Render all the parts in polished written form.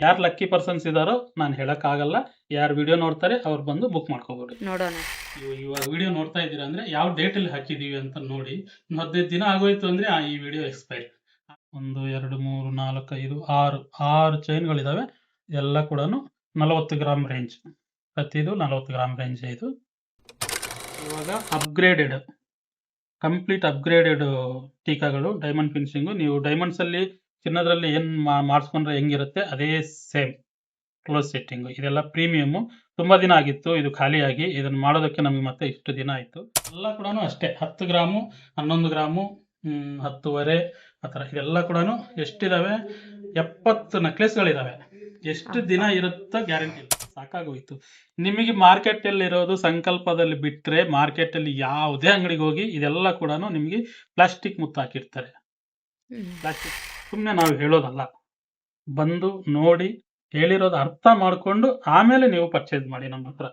ಯಾರು lucky persons ಇದ್ದಾರೋ ನಾನು ಹೇಳೋಕ್ಕಾಗಲ್ಲ. ಯಾರು ವಿಡಿಯೋ ನೋಡ್ತಾರೆ ಅವ್ರು ಬಂದು ಬುಕ್ ಮಾಡ್ಕೋಬೋದು. ನೋಡೋಣ. ಇವಾಗ ವಿಡಿಯೋ ನೋಡ್ತಾ ಇದ್ದೀರಾ ಅಂದರೆ ಯಾವ ಡೇಟಲ್ಲಿ ಹಾಕಿದ್ದೀವಿ ಅಂತ ನೋಡಿ. 15 ದಿನ ಆಗೋಯ್ತು ಅಂದರೆ ಈ ವಿಡಿಯೋ ಎಕ್ಸ್ಪೈರ್. 1 2 3 4 5 6 ಚೈನ್ಗಳಿದ್ದಾವೆ. ಎಲ್ಲ ಕೂಡ 40 ಗ್ರಾಮ್ ರೇಂಜ್. ಪ್ರತಿದು 40 gram range. ಇದು ಇವಾಗ ಅಪ್ಗ್ರೇಡೆಡ್, ಕಂಪ್ಲೀಟ್ ಅಪ್ಗ್ರೇಡೆಡ್ ಟೀಕಾಗಳು, ಡೈಮಂಡ್ ಫಿನಿಶಿಂಗು. ನೀವು ಡೈಮಂಡ್ಸಲ್ಲಿ ಚಿನ್ನದ್ರಲ್ಲಿ ಏನು ಮಾಡಿಸ್ಕೊಂಡ್ರೆ ಹೆಂಗಿರುತ್ತೆ ಅದೇ ಸೇಮ್ ಕ್ಲೋಸ್ ಸೆಟ್ಟಿಂಗು. ಇದೆಲ್ಲ ಪ್ರೀಮಿಯಮ್ಮು. ತುಂಬ ದಿನ ಆಗಿತ್ತು ಇದು ಖಾಲಿಯಾಗಿ. ಇದನ್ನು ಮಾಡೋದಕ್ಕೆ ನಮಗೆ ಮತ್ತೆ ಇಷ್ಟು ದಿನ ಆಯಿತು. ಎಲ್ಲ ಕೂಡ ಅಷ್ಟೇ 10 ಗ್ರಾಮು, 11 ಗ್ರಾಮು, 10.5 ಆ ಥರ. ಇದೆಲ್ಲ ಕೂಡ ಎಷ್ಟಿದ್ದಾವೆ? 70 ನೆಕ್ಲೆಸ್ಗಳಿದ್ದಾವೆ. ಎಷ್ಟು ದಿನ ಇರುತ್ತೋ ಗ್ಯಾರಂಟಿ ಇಲ್ಲ. ಸಾಕಾಗೋಯ್ತು. ನಿಮಗೆ ಮಾರ್ಕೆಟಲ್ಲಿರೋದು ಸಂಕಲ್ಪದಲ್ಲಿ ಬಿಟ್ಟರೆ, ಮಾರ್ಕೆಟಲ್ಲಿ ಯಾವುದೇ ಅಂಗಡಿಗೆ ಹೋಗಿ ಇದೆಲ್ಲ ಕೂಡ ನಿಮಗೆ ಪ್ಲಾಸ್ಟಿಕ್ ಮುತ್ತು ಹಾಕಿರ್ತಾರೆ. ಪ್ಲಾಸ್ಟಿಕ್ ಸುಮ್ಮನೆ ನಾವು ಹೇಳೋದಲ್ಲ. ಬಂದು ನೋಡಿ, ಹೇಳಿರೋದು ಅರ್ಥ ಮಾಡಿಕೊಂಡು ಆಮೇಲೆ ನೀವು ಪರ್ಚೇಸ್ ಮಾಡಿ ನಮ್ಮ ಹತ್ರ.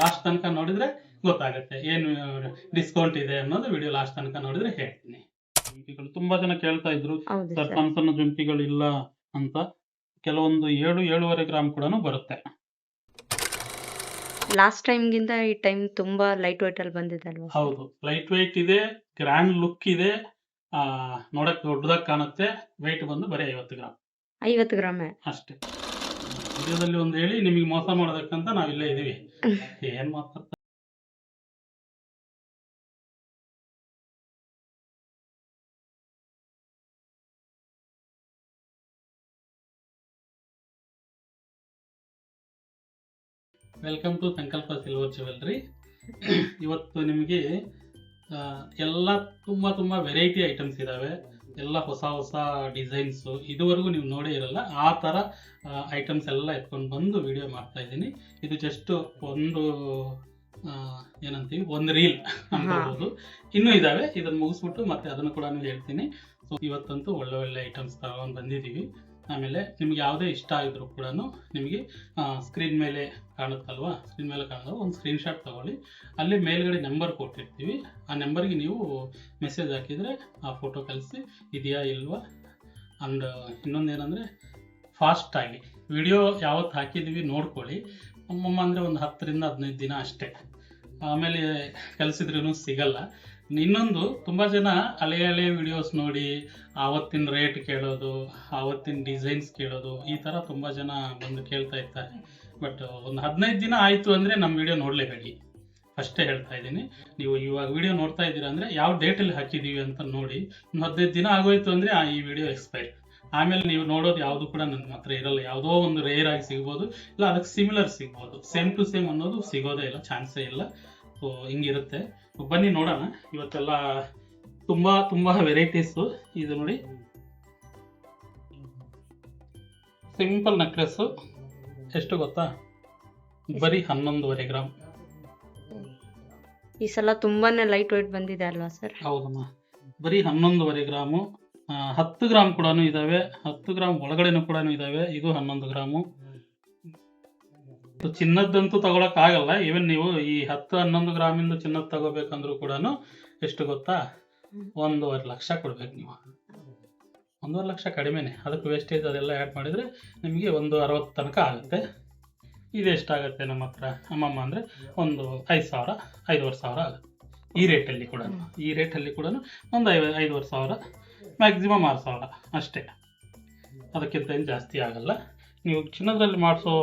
ಲಾಸ್ಟ್ ತನಕ ನೋಡಿದರೆ ಗೊತ್ತಾಗುತ್ತೆ ಏನು ಡಿಸ್ಕೌಂಟ್ ಇದೆ ಅನ್ನೋದು. ವಿಡಿಯೋ ಲಾಸ್ಟ್ ತನಕ ನೋಡಿದರೆ ಹೇಳ್ತೀನಿ. ಜುಂಕಿಗಳು ತುಂಬ ಜನ ಕೇಳ್ತಾ ಇದ್ರು, ಸರ್ ಸಣ್ಣ ಸಣ್ಣ ಜುಂಕಿಗಳಿಲ್ಲ ಅಂತ. ಕೆಲವೊಂದು 7-7.5 ಗ್ರಾಮ್ ಕೂಡ ಬರುತ್ತೆ. ಲಾಸ್ಟ್ ಟೈಮ್ಗಿಂತ ಈ ಟೈಮ್ ತುಂಬಾ ಲೈಟ್ ವೇಟ್ ಅಲ್ಲಿ ಬಂದಿದೆ ಅಲ್ವಾ? ಹೌದು, ಲೈಟ್ ವೆಯ್ಟ್ ಇದೆ, ಗ್ರ್ಯಾಂಡ್ ಲುಕ್ ಇದೆ, ನೋಡಕ್ಕೆ ದೊಡ್ಡದಾಗಿ ಕಾಣುತ್ತೆ. ವೆಯ್ಟ್ ಬಂದು ಬರೀ 50 ಗ್ರಾಮ್ 50 ಗ್ರಾಮೇ ಅಷ್ಟೇ. ವಿಡಿಯೋದಲ್ಲಿ ಒಂದು ಹೇಳಿ ನಿಮಗೆ ಮೋಸ ಮಾಡೋದಕ್ಕಂತ ನಾವಿಲ್ಲೇ ಇದೀವಿ. ಏನ್ ಮಾತಾಡ್ತಾರೆ. ವೆಲ್ಕಮ್ ಟು ಸಂಕಲ್ಪ ಸಿಲ್ವರ್ ಜ್ಯುವೆಲ್ರಿ. ಇವತ್ತು ನಿಮಗೆ ಎಲ್ಲ ತುಂಬ ವೆರೈಟಿ ಐಟಮ್ಸ್ ಇದ್ದಾವೆ. ಎಲ್ಲ ಹೊಸ ಡಿಸೈನ್ಸು. ಇದುವರೆಗೂ ನೀವು ನೋಡೇ ಇರಲ್ಲ. ಆ ಥರ ಐಟಮ್ಸ್ ಎಲ್ಲ ಎತ್ಕೊಂಡು ಬಂದು ವಿಡಿಯೋ ಮಾಡ್ತಾ ಇದ್ದೀನಿ. ಇದು ಜಸ್ಟ್ ಒಂದು ಏನಂತೀವಿ, ಒಂದು ರೀಲ್ ಅನ್ಕೋಬೋದು. ಇನ್ನೂ ಇದ್ದಾವೆ. ಇದನ್ನು ಮುಗಿಸ್ಬಿಟ್ಟು ಮತ್ತೆ ಅದನ್ನು ಕೂಡ ಹೇಳ್ತೀನಿ. ಸೊ ಇವತ್ತಂತೂ ಒಳ್ಳೆ ಐಟಮ್ಸ್ ತಗೊಂಡು ಬಂದಿದ್ದೀವಿ. ಆಮೇಲೆ ನಿಮ್ಗೆ ಯಾವುದೇ ಇಷ್ಟ ಆಗಿದ್ರು ಕೂಡ ನಿಮಗೆ ಸ್ಕ್ರೀನ್ ಮೇಲೆ ಕಾಣುತ್ತಲ್ವಾ, ಸ್ಕ್ರೀನ್ ಮೇಲೆ ಕಾಣೋದು ಒಂದು ಸ್ಕ್ರೀನ್ಶಾಟ್ ತೊಗೊಳ್ಳಿ. ಅಲ್ಲಿ ಮೇಲ್ಗಡೆ ನಂಬರ್ ಕೊಟ್ಟಿರ್ತೀವಿ. ಆ ನಂಬರ್ಗೆ ನೀವು ಮೆಸೇಜ್ ಹಾಕಿದರೆ ಆ ಫೋಟೋ ಕಳಿಸಿ ಇದೆಯಾ ಇಲ್ವಾ. ಆ್ಯಂಡ್ ಇನ್ನೊಂದೇನೆಂದರೆ ಫಾಸ್ಟಾಗಿ ವಿಡಿಯೋ ಯಾವತ್ತು ಹಾಕಿದ್ದೀವಿ ನೋಡ್ಕೊಳ್ಳಿ. ಅಮ್ಮಮ್ಮ ಅಂದರೆ ಒಂದು 10-15 ದಿನ ಅಷ್ಟೇ. ಆಮೇಲೆ ಕಲಿಸಿದ್ರೂ ಸಿಗಲ್ಲ. ಇನ್ನೊಂದು, ತುಂಬ ಜನ ಹಳೆಯ ವಿಡಿಯೋಸ್ ನೋಡಿ ಆವತ್ತಿನ ರೇಟ್ ಕೇಳೋದು, ಆವತ್ತಿನ ಡಿಸೈನ್ಸ್ ಕೇಳೋದು, ಈ ಥರ ತುಂಬ ಜನ ಬಂದು ಕೇಳ್ತಾ ಇರ್ತಾರೆ. ಬಟ್ ಒಂದು 15 ದಿನ ಆಯಿತು ಅಂದರೆ ನಮ್ಮ ವಿಡಿಯೋ ನೋಡಲೇಬೇಡಿ. ಫಸ್ಟೇ ಹೇಳ್ತಾ ಇದ್ದೀನಿ. ನೀವು ಇವಾಗ ವಿಡಿಯೋ ನೋಡ್ತಾ ಇದ್ದೀರಾ ಅಂದರೆ ಯಾವ ಡೇಟಲ್ಲಿ ಹಾಕಿದ್ದೀವಿ ಅಂತ ನೋಡಿ. 15 ದಿನ ಆಗೋಯ್ತು ಅಂದರೆ ಈ ವಿಡಿಯೋ ಎಕ್ಸ್ಪೈರ್. ಆಮೇಲೆ ನೀವು ನೋಡೋದು ಯಾವುದು ಕೂಡ ನನ್ನ ಹತ್ರ ಇರಲ್ಲ. ಯಾವುದೋ ಒಂದು ರೇರ್ ಆಗಿ ಸಿಗ್ಬೋದು, ಇಲ್ಲ ಅದಕ್ಕೆ ಸಿಮಿಲರ್ ಸಿಗ್ಬೋದು. ಸೇಮ್ ಟು ಸೇಮ್ ಅನ್ನೋದು ಸಿಗೋದೇ ಇಲ್ಲ, ಚಾನ್ಸೇ ಇಲ್ಲ. ಸೊ ಹಿಂಗಿರುತ್ತೆ. ಬನ್ನಿ ನೋಡೋಣ. ಇವತ್ತೆಲ್ಲ ತುಂಬ ವೆರೈಟೀಸು. ಇದು ನೋಡಿ, ಸಿಂಪಲ್ ನೆಕ್ಲೆಸ್ಸು. ಎಷ್ಟು ಗೊತ್ತಾ? ಬರೀ 11.5 ಗ್ರಾಮ್. ಈ ಸಲ ತುಂಬಾನೇ ಲೈಟ್ ವೇಟ್ ಬಂದಿದೆ ಅಲ್ವಾ ಸರ್? ಹೌದಮ್ಮ, ಬರೀ 11.5 ಗ್ರಾಮು. 10 ಗ್ರಾಮ್ ಕೂಡ ಇದ್ದಾವೆ, 10 ಗ್ರಾಮ್ ಒಳಗಡೆನೂ ಕೂಡ ಇದ್ದಾವೆ. ಇದು 11 ಗ್ರಾಮು. ಚಿನ್ನದ್ದಂತೂ ತಗೊಳಕ್ಕಾಗಲ್ಲ. ಈವನ್ ನೀವು ಈ 10-11 ಗ್ರಾಮಿಂದ ಚಿನ್ನದ ತಗೋಬೇಕಂದ್ರೂ ಕೂಡ ಎಷ್ಟು ಗೊತ್ತಾ? 1.5 ಲಕ್ಷ ಕೊಡ್ಬೇಕು ನೀವು. 1.5 ಲಕ್ಷ ಕಡಿಮೆನೆ. ಅದಕ್ಕೆ ವೇಸ್ಟೇಜ್ ಅದೆಲ್ಲ ಆ್ಯಡ್ ಮಾಡಿದರೆ ನಿಮಗೆ 160 ತನಕ ಆಗುತ್ತೆ. ಇದೆಷ್ಟಾಗುತ್ತೆ ನಮ್ಮ ಹತ್ರ ಅಮ್ಮಮ್ಮ ಅಂದರೆ ಒಂದು 5,000, 5,500 ಆಗುತ್ತೆ. ಈ ರೇಟಲ್ಲಿ ಕೂಡ ಒಂದು 5,500, ಮ್ಯಾಕ್ಸಿಮಮ್ 6,000 ಅಷ್ಟೇ. ಅದಕ್ಕಿಂತ ಏನು ಜಾಸ್ತಿ ಆಗಲ್ಲ. ನೀವು ಚಿನ್ನದಲ್ಲಿ ಮಾಡಿಸೋ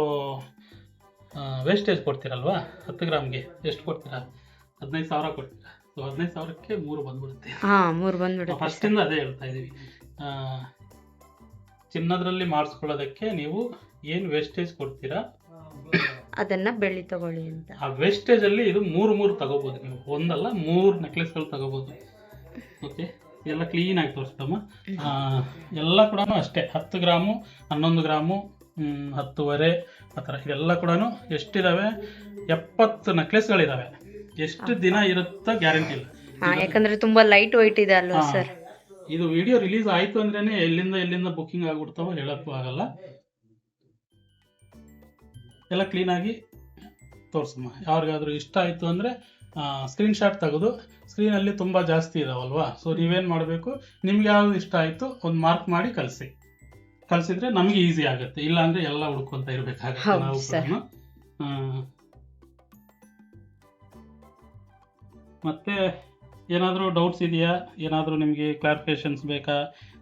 ವೇಸ್ಟೇಜ್ ಕೊಡ್ತೀರಲ್ವಾ, 10 ಗ್ರಾಮ್ಗೆ ಎಷ್ಟು ಕೊಡ್ತೀರಾ? 15,000 ಕೊಡ್ತೀರಾ. ಸೊ 15,000ಕ್ಕೆ 3 ಬಂದ್ಬಿಡುತ್ತೆ. 3 ಬಂದ್ಬಿಡುತ್ತೆ. ಫಸ್ಟಿಂದ ಅದೇ ಹೇಳ್ತಾ ಇದ್ದೀವಿ. ಚಿನ್ನದ್ರಲ್ಲಿ ಮಾಡಿಸ್ಕೊಳ್ಳೋದಕ್ಕೆ ನೀವು ಏನು ವೇಸ್ಟೇಜ್ ಕೊಡ್ತೀರಾ ಅದನ್ನ ಬೆಳ್ಳಿ ತಗೊಳ್ಳಿ ಅಂತ. ಆ ವೇಸ್ಟೇಜಲ್ಲಿ ಇದು 3 ತಗೋಬೋದು ನೀವು. ಒಂದಲ್ಲ 3 ನೆಕ್ಲೆಸ್ಗಳು ತಗೋಬೋದು. ಓಕೆ, ಎಲ್ಲ ಕ್ಲೀನಾಗಿ ತೋರಿಸ್ತಮ್ಮ. ಎಲ್ಲ ಕೂಡ ಅಷ್ಟೇ 10 ಗ್ರಾಮು, 11 ಗ್ರಾಮು, 10.5 ಆ ಥರ. ಇದೆಲ್ಲ ಕೂಡ ಎಷ್ಟಿದ್ದಾವೆ? 70 ನೆಕ್ಲೆಸ್ಗಳಿದ್ದಾವೆ. ಎಷ್ಟು ದಿನ ಇರುತ್ತೋ ಗ್ಯಾರಂಟಿ ಇಲ್ಲ. ಯಾಕಂದ್ರೆ ತುಂಬಾ ಲೈಟ್ ವೆಯ್ಟ್ ಇದೆ ಅಲ್ವಾ ಸರ್? ಇದು ವಿಡಿಯೋ ರಿಲೀಸ್ ಆಯಿತು ಅಂದ್ರೇ ಎಲ್ಲಿಂದ ಬುಕ್ಕಿಂಗ್ ಆಗಿಬಿಡ್ತಾವೋ ಹೇಳೋಕ್ಕೂ ಆಗಲ್ಲ. ಎಲ್ಲ ಕ್ಲೀನಾಗಿ ತೋರಿಸಮ್ಮ. ಯಾರಿಗಾದ್ರೂ ಇಷ್ಟ ಆಯಿತು ಅಂದರೆ ಸ್ಕ್ರೀನ್ಶಾಟ್ ತೆಗೆದು, ಸ್ಕ್ರೀನಲ್ಲಿ ತುಂಬ ಜಾಸ್ತಿ ಇದಾವಲ್ವಾ. ಸೊ ನೀವೇನು ಮಾಡಬೇಕು, ನಿಮ್ಗೆ ಯಾವ್ದು ಇಷ್ಟ ಆಯಿತು ಒಂದು ಮಾರ್ಕ್ ಮಾಡಿ ಕಳಿಸಿ. ಕಲ್ಸಿದ್ರೆ ನಮ್ಗೆ ಈಸಿ ಆಗುತ್ತೆ, ಇಲ್ಲ ಅಂದ್ರೆ ಎಲ್ಲ ಹುಡ್ಕೊಂತ ಇರ್ಬೇಕಾಗುತ್ತೆ ಹೌದು ನಾವು sir. ಕೂಡ. ಮತ್ತೆ ಏನಾದರೂ ಡೌಟ್ಸ್ ಇದೆಯಾ, ಏನಾದರೂ ನಿಮಗೆ ಕ್ಲಾರಿಫಿಕೇಶನ್ಸ್ ಬೇಕಾ,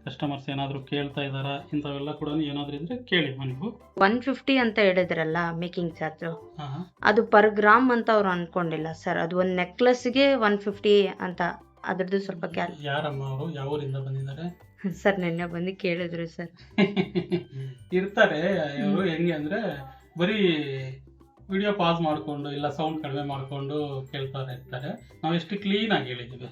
ಕಸ್ಟಮರ್ಸ್ ಏನಾದರೂ ಕೇಳ್ತಾ ಇದ್ದಾರಾ, ಇಂಥವೆಲ್ಲ ಕೂಡ ಏನಾದರೂ ಇದ್ರೆ ಕೇಳಿ ನೀವು. 150 ಅಂತ ಹೇಳಿದ್ರಲ್ಲ ಮೇಕಿಂಗ್ ಚಾರ್ಜ್, ಹಾಂ ಅದು ಪರ್ ಗ್ರಾಮ್ ಅಂತ ಅವ್ರು ಅನ್ಕೊಂಡಿಲ್ಲ ಸರ್. ಅದು ಒಂದು ನೆಕ್ಲೆಸ್ಗೆ 150 ಅಂತ, ಅದ್ರದ್ದು ಸ್ವಲ್ಪ ಯಾರಮ್ಮ ಅವರು, ಯಾವ ಊರಿಂದ ಬಂದಿದ್ದಾರೆ? ಸರ್ ನಿನ್ನೆ ಬಂದು ಕೇಳಿದ್ರು ಸರ್. ಇರ್ತಾರೆ ಅವರು ಹೆಂಗೆ ಅಂದ್ರೆ ಬರೀ ವಿಡಿಯೋ ಪಾಸ್ ಮಾಡ್ಕೊಂಡು ಇಲ್ಲ ಸೌಂಡ್ ಕಡಿಮೆ ಮಾಡ್ಕೊಂಡು ಕೇಳ್ತಾ ಇರ್ತಾರೆ. ನಾವು ಎಷ್ಟು ಕ್ಲೀನ್ ಆಗಿ ಹೇಳಿದ್ದೀವಿ.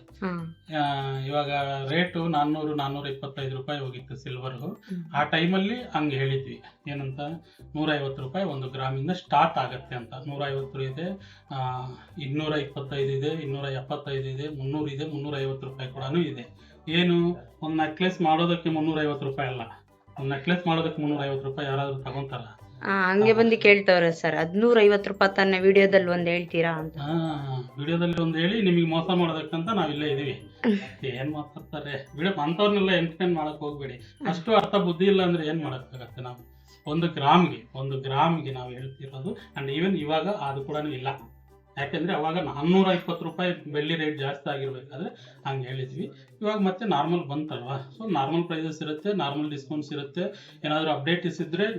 ಇವಾಗ ರೇಟು 400-425 ರೂಪಾಯಿ ಹೋಗಿತ್ತು ಸಿಲ್ವರು. ಆ ಟೈಮಲ್ಲಿ ಹಂಗೆ ಹೇಳಿದ್ವಿ, ಏನಂತ 150 ರೂಪಾಯಿ 1 ಗ್ರಾಮಿಂದ ಸ್ಟಾರ್ಟ್ ಆಗುತ್ತೆ ಅಂತ. 150 ಇದೆ, 225 ಇದೆ, 275 ಇದೆ, 300 ಇದೆ, 350 ರೂಪಾಯಿ ಕೂಡ ಇದೆ. ಏನು, ಒಂದು ನೆಕ್ಲೆಸ್ ಮಾಡೋದಕ್ಕೆ 350 ರೂಪಾಯಿ ಅಲ್ಲ, ಒಂದು ನೆಕ್ಲೆಸ್ ಮಾಡೋದಕ್ಕೆ 350 ರೂಪಾಯಿ ಯಾರಾದರೂ ತಗೊಂತಾರ? ಹಂಗೆ ಬಂದು ಕೇಳ್ತವ್ರೆ ಸರ್. 150 ರೂಪಾಯಿ ತಾನೆ ವಿಡಿಯೋದಲ್ಲಿ ಒಂದು ಹೇಳ್ತೀರಾ ಅಂತ. ವಿಡಿಯೋದಲ್ಲಿ ಒಂದು ಹೇಳಿ ನಿಮಗೆ ಮೋಸ ಮಾಡೋದಕ್ಕಂತ ನಾವಿಲ್ಲೇ ಇದೀವಿ. ಏನ್ ಮಾತಾಡ್ತಾರೆ ವಿಡಿಯೋ, ಅಂಥವ್ರನ್ನೆಲ್ಲ ಎಂಟರ್ಟೈನ್ ಮಾಡಕ್ ಹೋಗ್ಬೇಡಿ. ಅಷ್ಟು ಅರ್ಥ ಬುದ್ಧಿ ಇಲ್ಲ ಅಂದ್ರೆ ಏನ್ ಮಾಡಕ್ಕಾಗತ್ತೆ. ನಾವು 1 ಗ್ರಾಮ್ಗೆ ನಾವು ಹೇಳ್ತಿರೋದು. ಅಂಡ್ ಈವನ್ ಇವಾಗ ಅದು ಕೂಡ ಇಲ್ಲ, ಯಾಕೆಂದ್ರೆ ಅವಾಗ 420 ರೂಪಾಯಿ ಬೆಳ್ಳಿ ರೇಟ್ ಜಾಸ್ತಿ ಆಗಿರ್ಬೇಕಾದ್ರೆ ಹಂಗೆ ಹೇಳಿದ್ವಿ. ಇವಾಗ ಮತ್ತೆ ನಾರ್ಮಲ್ ಬಂತಲ್ವಾ, ಸೊ ನಾರ್ಮಲ್ ಪ್ರೈಸಸ್ ಇರುತ್ತೆ, ನಾರ್ಮಲ್ ಡಿಸ್ಕೌಂಟ್ಸ್ ಇರುತ್ತೆ. ಏನಾದರೂ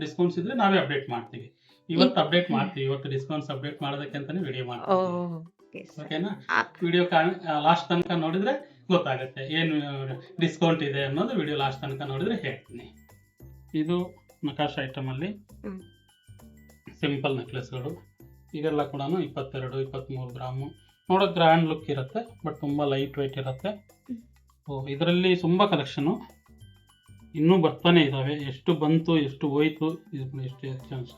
ಡಿಸ್ಕೌಂಟ್ಸ್ ಇದ್ರೆ ನಾವೇ ಅಪ್ಡೇಟ್ ಮಾಡ್ತೀವಿ. ಇವತ್ತು ಅಪ್ಡೇಟ್ ಮಾಡ್ತೀವಿ, ಇವತ್ತು ಡಿಸ್ಕೌಂಟ್ಸ್ ಅಪ್ಡೇಟ್ ಮಾಡೋದಕ್ಕೆ ಅಂತಾನೆ ವಿಡಿಯೋ ಮಾಡ್ತೀವಿ. ಓಕೆನಾ? ವಿಡಿಯೋ ಲಾಸ್ಟ್ ತನಕ ನೋಡಿದ್ರೆ ಗೊತ್ತಾಗುತ್ತೆ ಏನು ಡಿಸ್ಕೌಂಟ್ ಇದೆ ಅನ್ನೋದು. ವಿಡಿಯೋ ಲಾಸ್ಟ್ ತನಕ ನೋಡಿದ್ರೆ ಹೇಳ್ತೀನಿ. ಇದು ನಕಾಶ್ ಐಟಮ್ ಅಲ್ಲಿ ಸಿಂಪಲ್ ನೆಕ್ಲೆಸ್ಗಳು. ಇದೆಲ್ಲ ಕೂಡ 22-23 ಗ್ರಾಮು. ನೋಡೋಕೆ ಗ್ರ್ಯಾಂಡ್ ಲುಕ್ ಇರುತ್ತೆ, ಬಟ್ ತುಂಬ ಲೈಟ್ ವೆಯ್ಟ್ ಇರುತ್ತೆ. ಇದರಲ್ಲಿ ತುಂಬ ಕಲೆಕ್ಷನು ಇನ್ನೂ ಬರ್ತಾನೆ ಇದ್ದಾವೆ. ಎಷ್ಟು ಬಂತು ಎಷ್ಟು ಹೋಯ್ತು, ಇದು ಎಷ್ಟು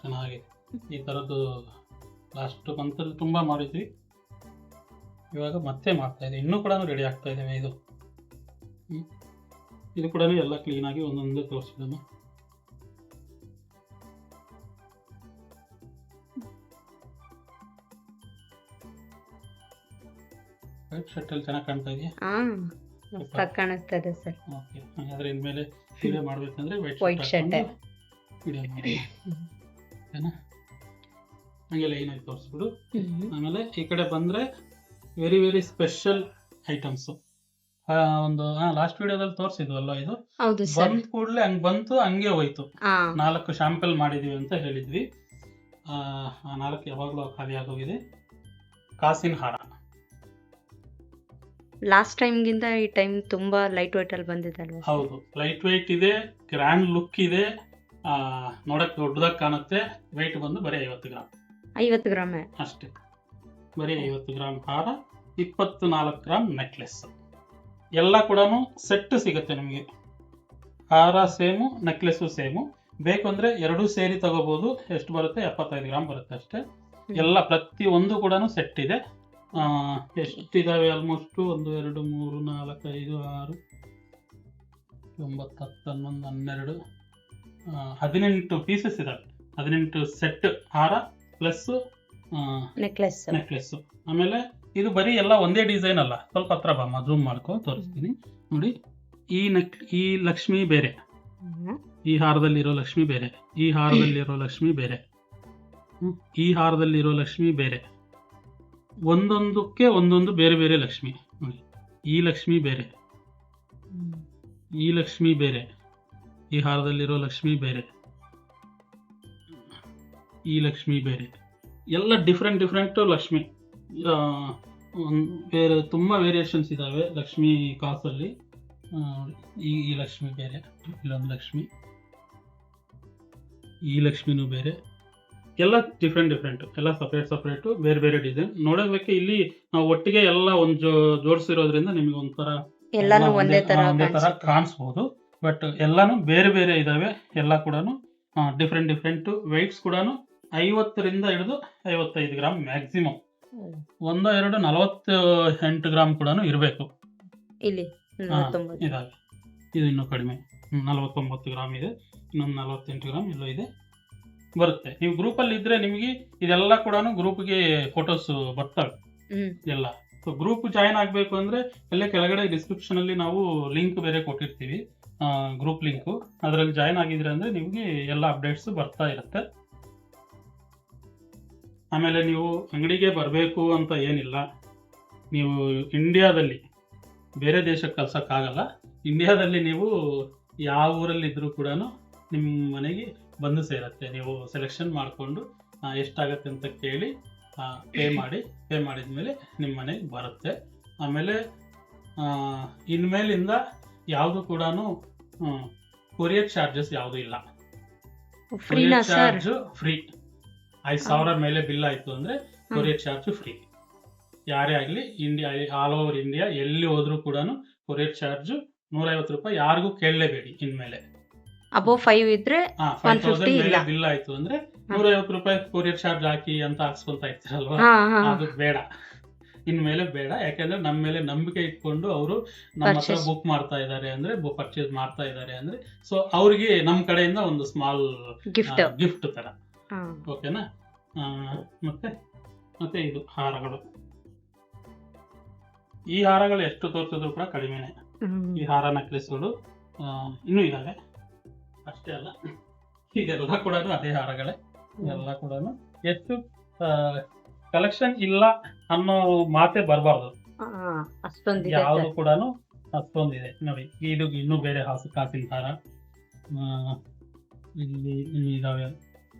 ಚೆನ್ನಾಗಿದೆ. ಈ ಥರದ್ದು ಲಾಸ್ಟ್ ಮಂತಲ್ಲಿ ತುಂಬ ಮಾಡಿದ್ವಿ, ಇವಾಗ ಮತ್ತೆ ಮಾಡ್ತಾ ಇದ್ದೀವಿ. ಇನ್ನೂ ಕೂಡ ರೆಡಿ ಆಗ್ತಾ ಇದ್ದೇವೆ. ಇದು ಕೂಡ ಎಲ್ಲ ಕ್ಲೀನಾಗಿ ಒಂದೊಂದೇ ತೋರಿಸಿದನು. ವೈಟ್ ಶರ್ಟಲ್ಲಿ ಚೆನ್ನಾಗಿ ಕಾಣ್ತಾ ಇದೆಯಾ? ಕಾಣಿಸ್ತದೆ ಸರ್. ಓಕೆ, ಹಾಗಾದ್ರೆ ಇನ್ಮೇಲೆ ವಿಡಿಯೋ ಮಾಡಬೇಕಂದ್ರೆ ವೈಟ್ ಶರ್ಟ್ ವಿಡಿಯೋ ಮಾಡಿ, ಓಕೆನಾ? ಹಂಗೆ ಲೈನಾಗಿ ತೋರಿಸ್ಬಿಡು. ಆಮೇಲೆ ಈ ಕಡೆ ಬಂದರೆ ವೆರಿ ವೆರಿ ಸ್ಪೆಷಲ್ ಐಟಮ್ಸು. ಒಂದು ಲಾಸ್ಟ್ ವಿಡಿಯೋದಲ್ಲಿ ತೋರಿಸಿದ್ವಲ್ಲ, ಇದು ಬಂದ ಕೂಡಲೇ ಹಂಗೆ ಬಂತು, ಹಂಗೆ ಹೋಯ್ತು. 4 ಶಾಂಪಲ್ ಮಾಡಿದೀವಿ ಅಂತ ಹೇಳಿದ್ವಿ. ಆ 4 ಯಾವಾಗಲೂ ಖಾಲಿ ಆಗೋಗಿದೆ. ಕಾಸಿನ ಹಾರ ಲಾಸ್ಟ್ ಟೈಮ್ಗಿಂತ ಈ ಟೈಮ್ ತುಂಬಾ ಲೈಟ್ ವೆಯ್ಟ್ ಅಲ್ಲಿ ಬಂದಿದೆ ಅಲ್ವಾ? ಹೌದು, ಲೈಟ್ ವೆಯ್ಟ್ ಇದೆ, ಗ್ರ್ಯಾಂಡ್ ಲುಕ್ ಇದೆ, ನೋಡಕ್ ದೊಡ್ಡದಾಗಿ ಕಾಣುತ್ತೆ. ವೆಯ್ಟ್ ಬಂದು ಬರೀ 50 ಗ್ರಾಮ್. 50 ಗ್ರಾಮ್ ಅಷ್ಟೇ, ಬರೀ 50 ಗ್ರಾಮ್ ಹಾರ, 24 ಗ್ರಾಮ್ ನೆಕ್ಲೆಸ್. ಎಲ್ಲ ಕೂಡ ಸೆಟ್ ಸಿಗುತ್ತೆ ನಿಮಗೆ. ಹಾರ ಸೇಮು, ನೆಕ್ಲೆಸ್ಸು ಸೇಮು. ಬೇಕು ಅಂದ್ರೆ 2 ಸೇರಿ ತಗೋಬಹುದು. ಎಷ್ಟು ಬರುತ್ತೆ? 75 ಗ್ರಾಮ್ ಬರುತ್ತೆ ಅಷ್ಟೇ. ಎಲ್ಲ ಪ್ರತಿ ಒಂದು ಕೂಡ ಸೆಟ್ ಇದೆ. ಎಷ್ಟಿದಾವೆ? ಆಲ್ಮೋಸ್ಟ್ 1 2 3 4 5 6 9 10 11 12 18 ಪೀಸಸ್ ಇದಾವೆ. 18 ಸೆಟ್ ಹಾರ ಪ್ಲಸ್ ನೆಕ್ಲೆಸ್. ಆಮೇಲೆ ಇದು ಬರೀ ಎಲ್ಲ ಒಂದೇ ಡಿಸೈನ್ ಅಲ್ಲ, ಸ್ವಲ್ಪ ಹತ್ರ ಬಾ, ಜೂಮ್ ಮಾಡ್ಕೊ ತೋರಿಸ್ತೀನಿ ನೋಡಿ. ಈ ಲಕ್ಷ್ಮಿ ಬೇರೆ, ಈ ಹಾರದಲ್ಲಿರೋ ಲಕ್ಷ್ಮಿ ಬೇರೆ, ಈ ಹಾರದಲ್ಲಿರೋ ಲಕ್ಷ್ಮಿ ಬೇರೆ, ಈ ಹಾರದಲ್ಲಿರೋ ಲಕ್ಷ್ಮಿ ಬೇರೆ. ಒಂದೊಂದಕ್ಕೆ ಒಂದೊಂದು ಬೇರೆ ಬೇರೆ ಲಕ್ಷ್ಮಿ ನೋಡಿ. ಈ ಲಕ್ಷ್ಮಿ ಬೇರೆ, ಈ ಲಕ್ಷ್ಮಿ ಬೇರೆ, ಈ ಹಾರದಲ್ಲಿರೋ ಲಕ್ಷ್ಮಿ ಬೇರೆ, ಈ ಲಕ್ಷ್ಮಿ ಬೇರೆ. ಎಲ್ಲ ಡಿಫ್ರೆಂಟ್ ಲಕ್ಷ್ಮಿ. ಬೇರೆ ತುಂಬ ವೇರಿಯೇಷನ್ಸ್ ಇದ್ದಾವೆ ಲಕ್ಷ್ಮಿ ಕಾಸಲ್ಲಿ. ಈ ಲಕ್ಷ್ಮಿ ಬೇರೆ, ಇಲ್ಲೊಂದು ಲಕ್ಷ್ಮಿ, ಈ ಲಕ್ಷ್ಮಿನೂ ಬೇರೆ. ಎಲ್ಲ ಡಿಫ್ರೆಂಟ್ ಎಲ್ಲ ಸಪ್ರೇಟು ಬೇರೆ ಬೇರೆ ಡಿಸೈನ್. ನೋಡೋದಕ್ಕೆ ಇಲ್ಲಿ ನಾವು ಒಟ್ಟಿಗೆ ಎಲ್ಲ ಒಂದು ಜೋಡಿಸಿರೋದ್ರಿಂದ ನಿಮಗೆ ಒಂಥರ ಒಂದೇ ತರ ಕಾಣಿಸ್ಬೋದು. ಬಟ್ ಎಲ್ಲಾನು ಬೇರೆ ಬೇರೆ ಇದಾವೆ. ಎಲ್ಲ ಕೂಡ ಡಿಫ್ರೆಂಟ್ ವೆಯ್ಟ್ಸ್ ಕೂಡ 50ರಿಂದ ಹಿಡಿದು 55 ಗ್ರಾಮ್ ಮ್ಯಾಕ್ಸಿಮಮ್. 1-2 48 ಗ್ರಾಮ್ ಕೂಡ ಇರಬೇಕು. ಇದಾವೆ. ಇದು ಇನ್ನೂ ಕಡಿಮೆ, 49 ಗ್ರಾಮ್ ಇದೆ. ಇನ್ನೊಂದು 48 ಗ್ರಾಮ್ ಎಲ್ಲೋ ಇದೆ, ಬರುತ್ತೆ. ನೀವು ಗ್ರೂಪಲ್ಲಿ ಇದ್ರೆ ನಿಮಗೆ ಇದೆಲ್ಲ ಕೂಡ ಗ್ರೂಪ್ಗೆ ಫೋಟೋಸ್ ಬರ್ತವೆ ಎಲ್ಲ. ಸೊ ಗ್ರೂಪ್ ಜಾಯಿನ್ ಆಗಬೇಕು ಅಂದ್ರೆ ಅಲ್ಲೇ ಕೆಳಗಡೆ ಡಿಸ್ಕ್ರಿಪ್ಷನ್ ಅಲ್ಲಿ ನಾವು ಲಿಂಕ್ ಬೇರೆ ಕೊಟ್ಟಿರ್ತೀವಿ. Group link. ಅದರಲ್ಲಿ ಜಾಯ್ನ್ ಆಗಿದ್ರೆ ಅಂದರೆ ನಿಮಗೆ ಎಲ್ಲ ಅಪ್ಡೇಟ್ಸು ಬರ್ತಾ ಇರುತ್ತೆ. ಆಮೇಲೆ ನೀವು ಅಂಗಡಿಗೆ ಬರಬೇಕು ಅಂತ ಏನಿಲ್ಲ. ನೀವು ಇಂಡಿಯಾದಲ್ಲಿ ಬೇರೆ ದೇಶಕ್ಕೆ ಕಳ್ಸೋಕ್ಕಾಗಲ್ಲ. ಇಂಡಿಯಾದಲ್ಲಿ ನೀವು ಯಾವ ಊರಲ್ಲಿದ್ದರೂ ಕೂಡ ನಿಮ್ಮ ಮನೆಗೆ ಬಂದು ಸೇರುತ್ತೆ. ನೀವು ಸೆಲೆಕ್ಷನ್ ಮಾಡಿಕೊಂಡು ಎಷ್ಟಾಗತ್ತೆ ಅಂತ ಕೇಳಿ ಪೇ ಮಾಡಿದ್ಮೇಲೆ ನಿಮ್ಮ ಮನೆಗೆ ಬರುತ್ತೆ. ಆಮೇಲೆ ಇನ್ಮೇಲಿಂದ ಯಾವುದು ಕೂಡ ಕೊರಿಯರ್ ಚಾರ್ಜಸ್ ಯಾವುದೂ ಇಲ್ಲ. ಫ್ರೀನಾ ಕೊರಿಯರ್ ಸರ್? Charge free. 5,000 ಮೇಲೆ ಬಿಲ್ ಆಯಿತು ಅಂದರೆ ಕೊರಿಯರ್ ಚಾರ್ಜ್ ಫ್ರೀ. ಯಾರೇ ಆಗಲಿ ಇಂಡಿಯಾ, ಆಲ್ ಓವರ್ ಇಂಡಿಯಾ ಎಲ್ಲಿ ಹೋದ್ರೂ ಕೂಡ ಕೊರಿಯರ್ ಚಾರ್ಜ್ 150 ರೂಪಾಯಿ. ಯಾರಿಗೂ ಕೇಳಲೇಬೇಡಿ ಇನ್ಮೇಲೆ. ಅಬೋವ್ 5 ಇದ್ರೆ 5,000 150 ಮೇಲೆ ಇಲ್ಲ. ಬಿಲ್ ಆಯ್ತು ಅಂದ್ರೆ 150 ರೂಪಾಯಿ ಕೊರಿಯರ್ ಚಾರ್ಜ್ ಹಾಕಿ ಅಂತ ಹಾಕ್ಸ್ಕೊಂತ ಇರ್ತಾರಲ್ವಾ, ಹಾ ಹಾ ಅದು ಬೇಡ. ಇನ್ಮೇಲೆ ಬೇಡ. ಯಾಕಂದ್ರೆ ನಮ್ಮ ಮೇಲೆ ನಂಬಿಕೆ ಇಟ್ಕೊಂಡು ಅವರು ನಮ್ಮ ಹತ್ರ Purchase. ಬುಕ್ ಮಾಡ್ತಾ ಇದ್ದಾರೆ ಅಂದ್ರೆ, ಪರ್ಚೇಸ್ ಮಾಡ್ತಾ ಇದ್ದಾರೆ ಅಂದ್ರೆ, ಸೊ ಅವ್ರಿಗೆ ನಮ್ಮ ಕಡೆಯಿಂದ ಒಂದು ಸ್ಮಾಲ್ ಗಿಫ್ಟ್. ಗಿಫ್ಟ್ ತರ. ಓಕೆನಾ? ಮತ್ತೆ ಇದು ಹಾರಗಳು. ಈ ಹಾರಗಳು ಎಷ್ಟು ತೋರಿಸಿದ್ರು ಕೂಡ ಕಡಿಮೆನೆ. ಈ ಹಾರ ನೆಕ್ಲೆಸ್ಗಳು ಇನ್ನೂ ಇದಾವೆ. ಅಷ್ಟೇ ಅಲ್ಲ, ಇದೆಲ್ಲ ಕೂಡ ಅದೇ ಹಾರಗಳೇ. ಎಲ್ಲ ಕೂಡ ಎಷ್ಟು ಕಲೆಕ್ಷನ್ ಇಲ್ಲ ಅನ್ನೋ ಮಾತೇ ಬರಬಾರ್ದು. ಅಷ್ಟೊಂದಿದೆ ಯಾವುದು ಸರ್. ಕೂಡ ಅಷ್ಟೊಂದಿದೆ ನೋಡಿ. ಇದು ಇನ್ನೂ ಬೇರೆ ಕಾಸಿನ ಹಾರ ಇಲ್ಲಿ ಇದಾವೆ.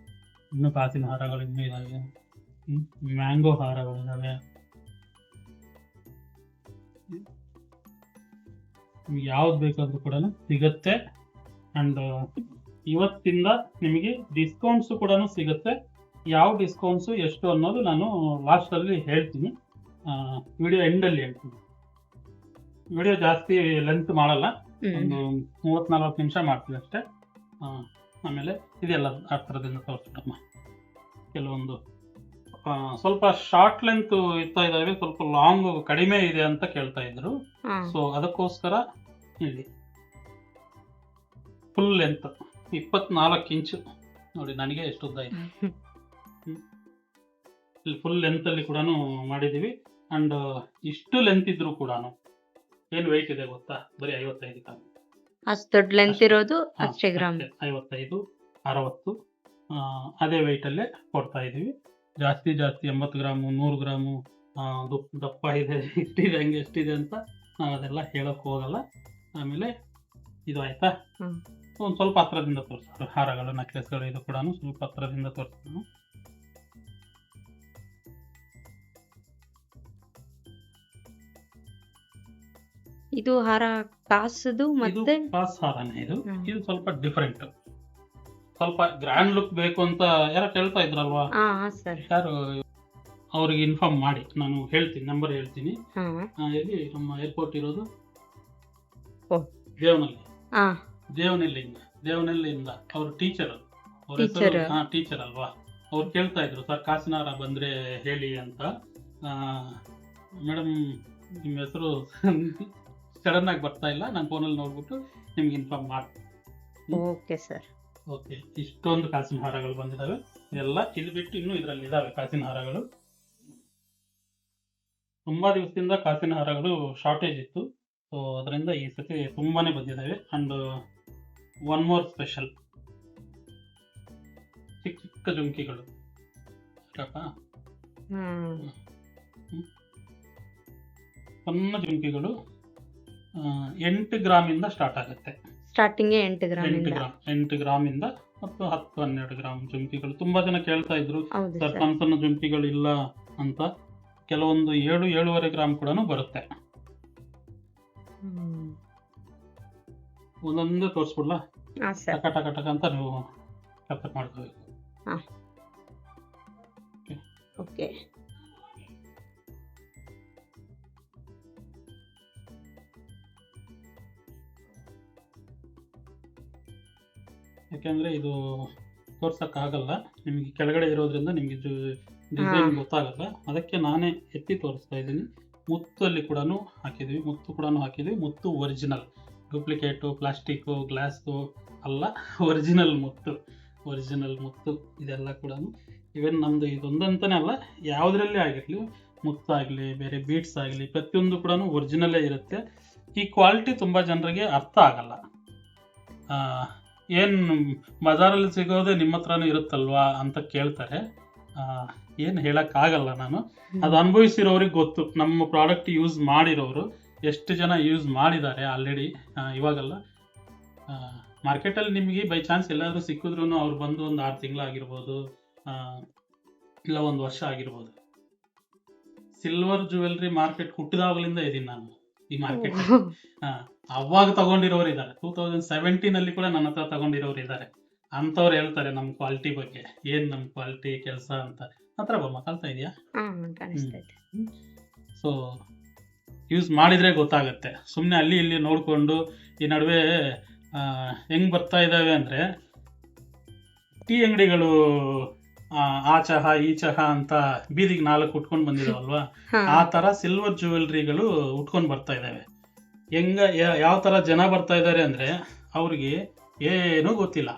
ಇನ್ನೂ ಕಾಸಿನ ಹಾರಗಳು ಇನ್ನೂ ಇದಾವೆ. ಮ್ಯಾಂಗೋ ಹಾರಗಳು ಇದಾವೆ. ಯಾವ್ದು ಬೇಕಾದ್ರೂ ಕೂಡ ಸಿಗುತ್ತೆ. ಅಂಡ್ ಇವತ್ತಿಂದ ನಿಮಗೆ ಡಿಸ್ಕೌಂಟ್ಸು ಕೂಡ ಸಿಗುತ್ತೆ. ಯಾವ ಡಿಸ್ಕೌಂಟ್ಸು ಎಷ್ಟು ಅನ್ನೋದು ನಾನು ಲಾಸ್ಟಲ್ಲಿ ಹೇಳ್ತೀನಿ, ವಿಡಿಯೋ ಎಂಡಲ್ಲಿ ಹೇಳ್ತೀನಿ. ವಿಡಿಯೋ ಜಾಸ್ತಿ ಲೆಂತ್ ಮಾಡಲ್ಲ, ಒಂದು 30-40 ನಿಮಿಷ ಮಾಡ್ತೀವಿ ಅಷ್ಟೇ. ಆಮೇಲೆ ಇದೆಲ್ಲ ಆ ಥರದಿಂದ ತೋರಿಸ್ಬಿಡಮ್ಮ. ಕೆಲವೊಂದು ಸ್ವಲ್ಪ ಶಾರ್ಟ್ ಲೆಂತ್ ಇರ್ತಾ ಇದ್ದಾವೆ, ಸ್ವಲ್ಪ ಲಾಂಗ್ ಕಡಿಮೆ ಇದೆ ಅಂತ ಕೇಳ್ತಾ ಇದ್ರು. ಸೊ ಅದಕ್ಕೋಸ್ಕರ ಇಲ್ಲಿ ಫುಲ್ ಲೆಂತ್ 24 ಇಂಚು ನೋಡಿ. ನನಗೆ ಎಷ್ಟು ಉದ್ದ ಇದೆ. ಇಲ್ಲಿ ಫುಲ್ ಲೆಂತ್ ಅಲ್ಲಿ ಕೂಡ ಮಾಡಿದೀವಿ. ಅಂಡ್ ಇಷ್ಟು ಲೆಂತ್ ಇದ್ರು ಕೂಡ ಏನು ವೆಯ್ಟ್ ಇದೆ ಗೊತ್ತಾ? ಬರೀ 55 ಗ್ರಾಮ್. ಅಷ್ಟು ದೊಡ್ಡ ಲೆಂತ್ ಇರೋದು ಅಷ್ಟೇ ಗ್ರಾಮ್. 55, 60 ಅದೇ ವೆಯ್ಟ್ ಅಲ್ಲೇ ಕೊಡ್ತಾ ಇದೀವಿ. ಜಾಸ್ತಿ 80 ಗ್ರಾಮು, 100 ಗ್ರಾಮು ದಪ್ಪ ಇದೆ, ಇಷ್ಟಿದೆ, ಹಂಗೆ ಎಷ್ಟಿದೆ ಅಂತ ನಾವು ಅದೆಲ್ಲ ಹೇಳಕ್ ಹೋಗಲ್ಲ. ಆಮೇಲೆ ಇದು ಆಯ್ತಾ, ಒಂದು ಸ್ವಲ್ಪ ಹತ್ರದಿಂದ ತೋರಿಸ್ತಾರೆ ಹಾರಗಳು, ನೆಕ್ಲೆಸ್ಗಳು. ಇದು ಕೂಡ ಸ್ವಲ್ಪ ಹತ್ರದಿಂದ ತೋರಿಸ್ತೀನಿ. ಇದು ಹಾರ ಕಾಸದು ಇದು ಮತ್ತೆ ಕಾಸ್ ಹಾರನೇ. ಇದು ಸ್ವಲ್ಪ ಡಿಫರೆಂಟ್, ಸ್ವಲ್ಪ ಗ್ರ್ಯಾಂಡ್ ಲುಕ್ ಬೇಕು ಅಂತ ಯಾರು ಹೇಳ್ತಾ ಇದ್ರಲ್ವಾ, ಸರ್. ಯಾರು ಅವ್ರಿಗೆ ಇನ್ಫಾರ್ಮ್ ಮಾಡಿ. ನಾನು ಹೇಳ್ತೀನಿ, ನಂಬರ್ ಹೇಳ್ತೀನಿ. ಎಲ್ಲಿ ನಮ್ಮ ಏರ್ಪೋರ್ಟ್ ಇರೋದು? ಓ. ದೇವನಹಳ್ಳಿಯಿಂದ ಅವ್ರ ಟೀಚರ್ ಅಲ್ವಾ, ಅವ್ರು ಕೇಳ್ತಾ ಇದ್ರು, ಸರ್ ಕಾಸಿನ ಹಾರ ಬಂದ್ರೆ ಹೇಳಿ ಅಂತ. ಮೇಡಮ್ ನಿಮ್ಮ ಹೆಸರು ಸಡನ್ ಆಗಿ ಬರ್ತಾ ಇಲ್ಲ, ನಾನು ಫೋನಲ್ಲಿ ನೋಡ್ಬಿಟ್ಟು ನಿಮ್ಗೆ ಇನ್ಫಾರ್ಮ್ ಮಾಡ್ತೀನಿ. Okay sir. ಓಕೆ, ಇಷ್ಟೊಂದು ಕಾಸಿನ ಹಾರಗಳು ಬಂದಿದ್ದಾವೆ. ಎಲ್ಲ ಇದು ಬಿಟ್ಟು ಇನ್ನೂ ಇದರಲ್ಲಿ ಇದಾವೆ ಕಾಸಿನ ಹಾರಗಳು. ತುಂಬಾ ದಿವಸದಿಂದ ಕಾಸಿನ ಹಾರಗಳು ಶಾರ್ಟೇಜ್ ಇತ್ತು. ಸೊ ಅದರಿಂದ ಈ ಸತಿ ತುಂಬಾನೇ ಬಂದಿದ್ದಾವೆ. ಅಂಡ್ ಒನ್ ಮೋರ್ ಸ್ಪೆಷಲ್, ಚಿಕ್ಕ ಜುಮ್ಕಿಗಳು. ಸಣ್ಣ ಜುಮ್ಕಿಗಳು 8 ಗ್ರಾಮಿಂದ ಸ್ಟಾರ್ಟ್ ಆಗುತ್ತೆ. ಸ್ಟಾರ್ಟಿಂಗ್ 8 ಗ್ರಾಮಿಂದ ಮತ್ತು 10-12 ಗ್ರಾಮ್ ಜುಮ್ಕಿಗಳು. ತುಂಬಾ ಜನ ಕೇಳ್ತಾ ಇದ್ರು, ಹೌದು ಸರ್ ಸರ್. ಸಣ್ಣ ಸಣ್ಣ ಜುಮ್ಕಿಗಳು ಇಲ್ಲ ಅಂತ. ಕೆಲವೊಂದು 7-7.5 ಗ್ರಾಮ್ ಕೂಡ ಬರುತ್ತೆ. ಒಂದೊಂದು ತೋರಿಸ್ಬಿಡ್ಲಾ? ಸರ್. ಟಕ ಟಕ ಟಕ ಅಂತ ನೀವು ಕಟ್ ಮಾಡ್ಕೋಬೇಕು. ಓಕೆ. ಯಾಕೆಂದ್ರೆ ಇದು ತೋರ್ಸಕ್ಕಾಗಲ್ಲ, ನಿಮಗೆ ಕೆಳಗಡೆ ಇರೋದ್ರಿಂದ ನಿಮಗೆ ಡಿಸೈನ್ ಗೊತ್ತಾಗಲ್ಲ. ಅದಕ್ಕೆ ನಾನೇ ಎತ್ತಿ ತೋರಿಸ್ತಾ ಇದ್ದೀನಿ. ಮುತ್ತಲ್ಲಿ ಕೂಡ ಹಾಕಿದ್ವಿ, ಮುತ್ತು ಒರಿಜಿನಲ್, ಡೂಪ್ಲಿಕೇಟು, ಪ್ಲಾಸ್ಟಿಕ್ಕು, ಗ್ಲಾಸು ಅಲ್ಲ, ಒರಿಜಿನಲ್ ಮುತ್ತು ಇದೆಲ್ಲ ಕೂಡ. ಇವನ್ ನಮ್ಮದು ಇದೊಂದಂತನೇ ಅಲ್ಲ, ಯಾವುದರಲ್ಲೇ ಆಗಿರಲಿ, ಮುತ್ತಾಗಲಿ ಬೇರೆ ಬೀಟ್ಸ್ ಆಗಲಿ, ಪ್ರತಿಯೊಂದು ಕೂಡ ಒರಿಜಿನಲ್ಲೇ ಇರುತ್ತೆ. ಈ ಕ್ವಾಲಿಟಿ ತುಂಬ ಜನರಿಗೆ ಅರ್ಥ ಆಗಲ್ಲ. ಏನು ಬಜಾರಲ್ಲಿ ಸಿಗೋದೇ ನಿಮ್ಮ ಹತ್ರನೂ ಇರುತ್ತಲ್ವಾ ಅಂತ ಕೇಳ್ತಾರೆ. ಏನು ಹೇಳೋಕ್ಕಾಗಲ್ಲ ನಾನು. ಅದು ಅನುಭವಿಸಿರೋರಿಗೆ ಗೊತ್ತು. ನಮ್ಮ ಪ್ರಾಡಕ್ಟ್ ಯೂಸ್ ಮಾಡಿರೋರು ಎಷ್ಟು ಜನ ಯೂಸ್ ಮಾಡಿದ್ದಾರೆ ಆಲ್ರೆಡಿ. ಇವಾಗಲ್ಲ, ಮಾರ್ಕೆಟಲ್ಲಿ ನಿಮಗೆ ಬೈ ಚಾನ್ಸ್ ಎಲ್ಲಾದರೂ ಸಿಕ್ಕಿದ್ರೂ ಅವ್ರು ಬಂದು ಒಂದು 6 ತಿಂಗಳಾಗಿರ್ಬೋದು, ಇಲ್ಲ 1 ವರ್ಷ ಆಗಿರ್ಬೋದು. ಸಿಲ್ವರ್ ಜ್ಯುವೆಲ್ರಿ ಮಾರ್ಕೆಟ್ ಹುಟ್ಟಿದಾಗಲಿಂದ ಇದ್ದೀನಿ ನಾನು ಈ ಮಾರ್ಕೆಟ್. ಅವಾಗ ತಗೊಂಡಿರೋರು ಇದ್ದಾರೆ. 2017 ಕೂಡ ನನ್ನ ಹತ್ರ ತಗೊಂಡಿರೋರು ಇದ್ದಾರೆ. ಅಂಥವ್ರು ಹೇಳ್ತಾರೆ ನಮ್ಮ ಕ್ವಾಲಿಟಿ ಬಗ್ಗೆ, ಏನು ನಮ್ಮ ಕ್ವಾಲಿಟಿ ಕೆಲಸ ಅಂತ. ಹತ್ರ ಬಮ್ಮ, ಕಲ್ತಾ ಇದೆಯಾ? ಸೊ ಯೂಸ್ ಮಾಡಿದರೆ ಗೊತ್ತಾಗುತ್ತೆ. ಸುಮ್ಮನೆ ಅಲ್ಲಿ ಇಲ್ಲಿ ನೋಡಿಕೊಂಡು ಈ ನಡುವೆ ಹೆಂಗೆ ಬರ್ತಾ ಇದ್ದಾವೆ ಅಂದರೆ, ಟೀ ಅಂಗಡಿಗಳು ಆ ಚಹಾ ಈ ಚಹಾ ಅಂತ ಬೀದಿಗೆ 4 ಉಟ್ಕೊಂಡು ಬಂದಿದಾವಲ್ವಾ, ಆ ಥರ ಸಿಲ್ವರ್ ಜ್ಯುವೆಲ್ರಿಗಳು ಉಟ್ಕೊಂಡು ಬರ್ತಾ ಇದ್ದಾವೆ. ಯಾವ ಥರ ಜನ ಬರ್ತಾ ಇದ್ದಾರೆ ಅಂದರೆ, ಅವ್ರಿಗೆ ಏನೂ ಗೊತ್ತಿಲ್ಲ.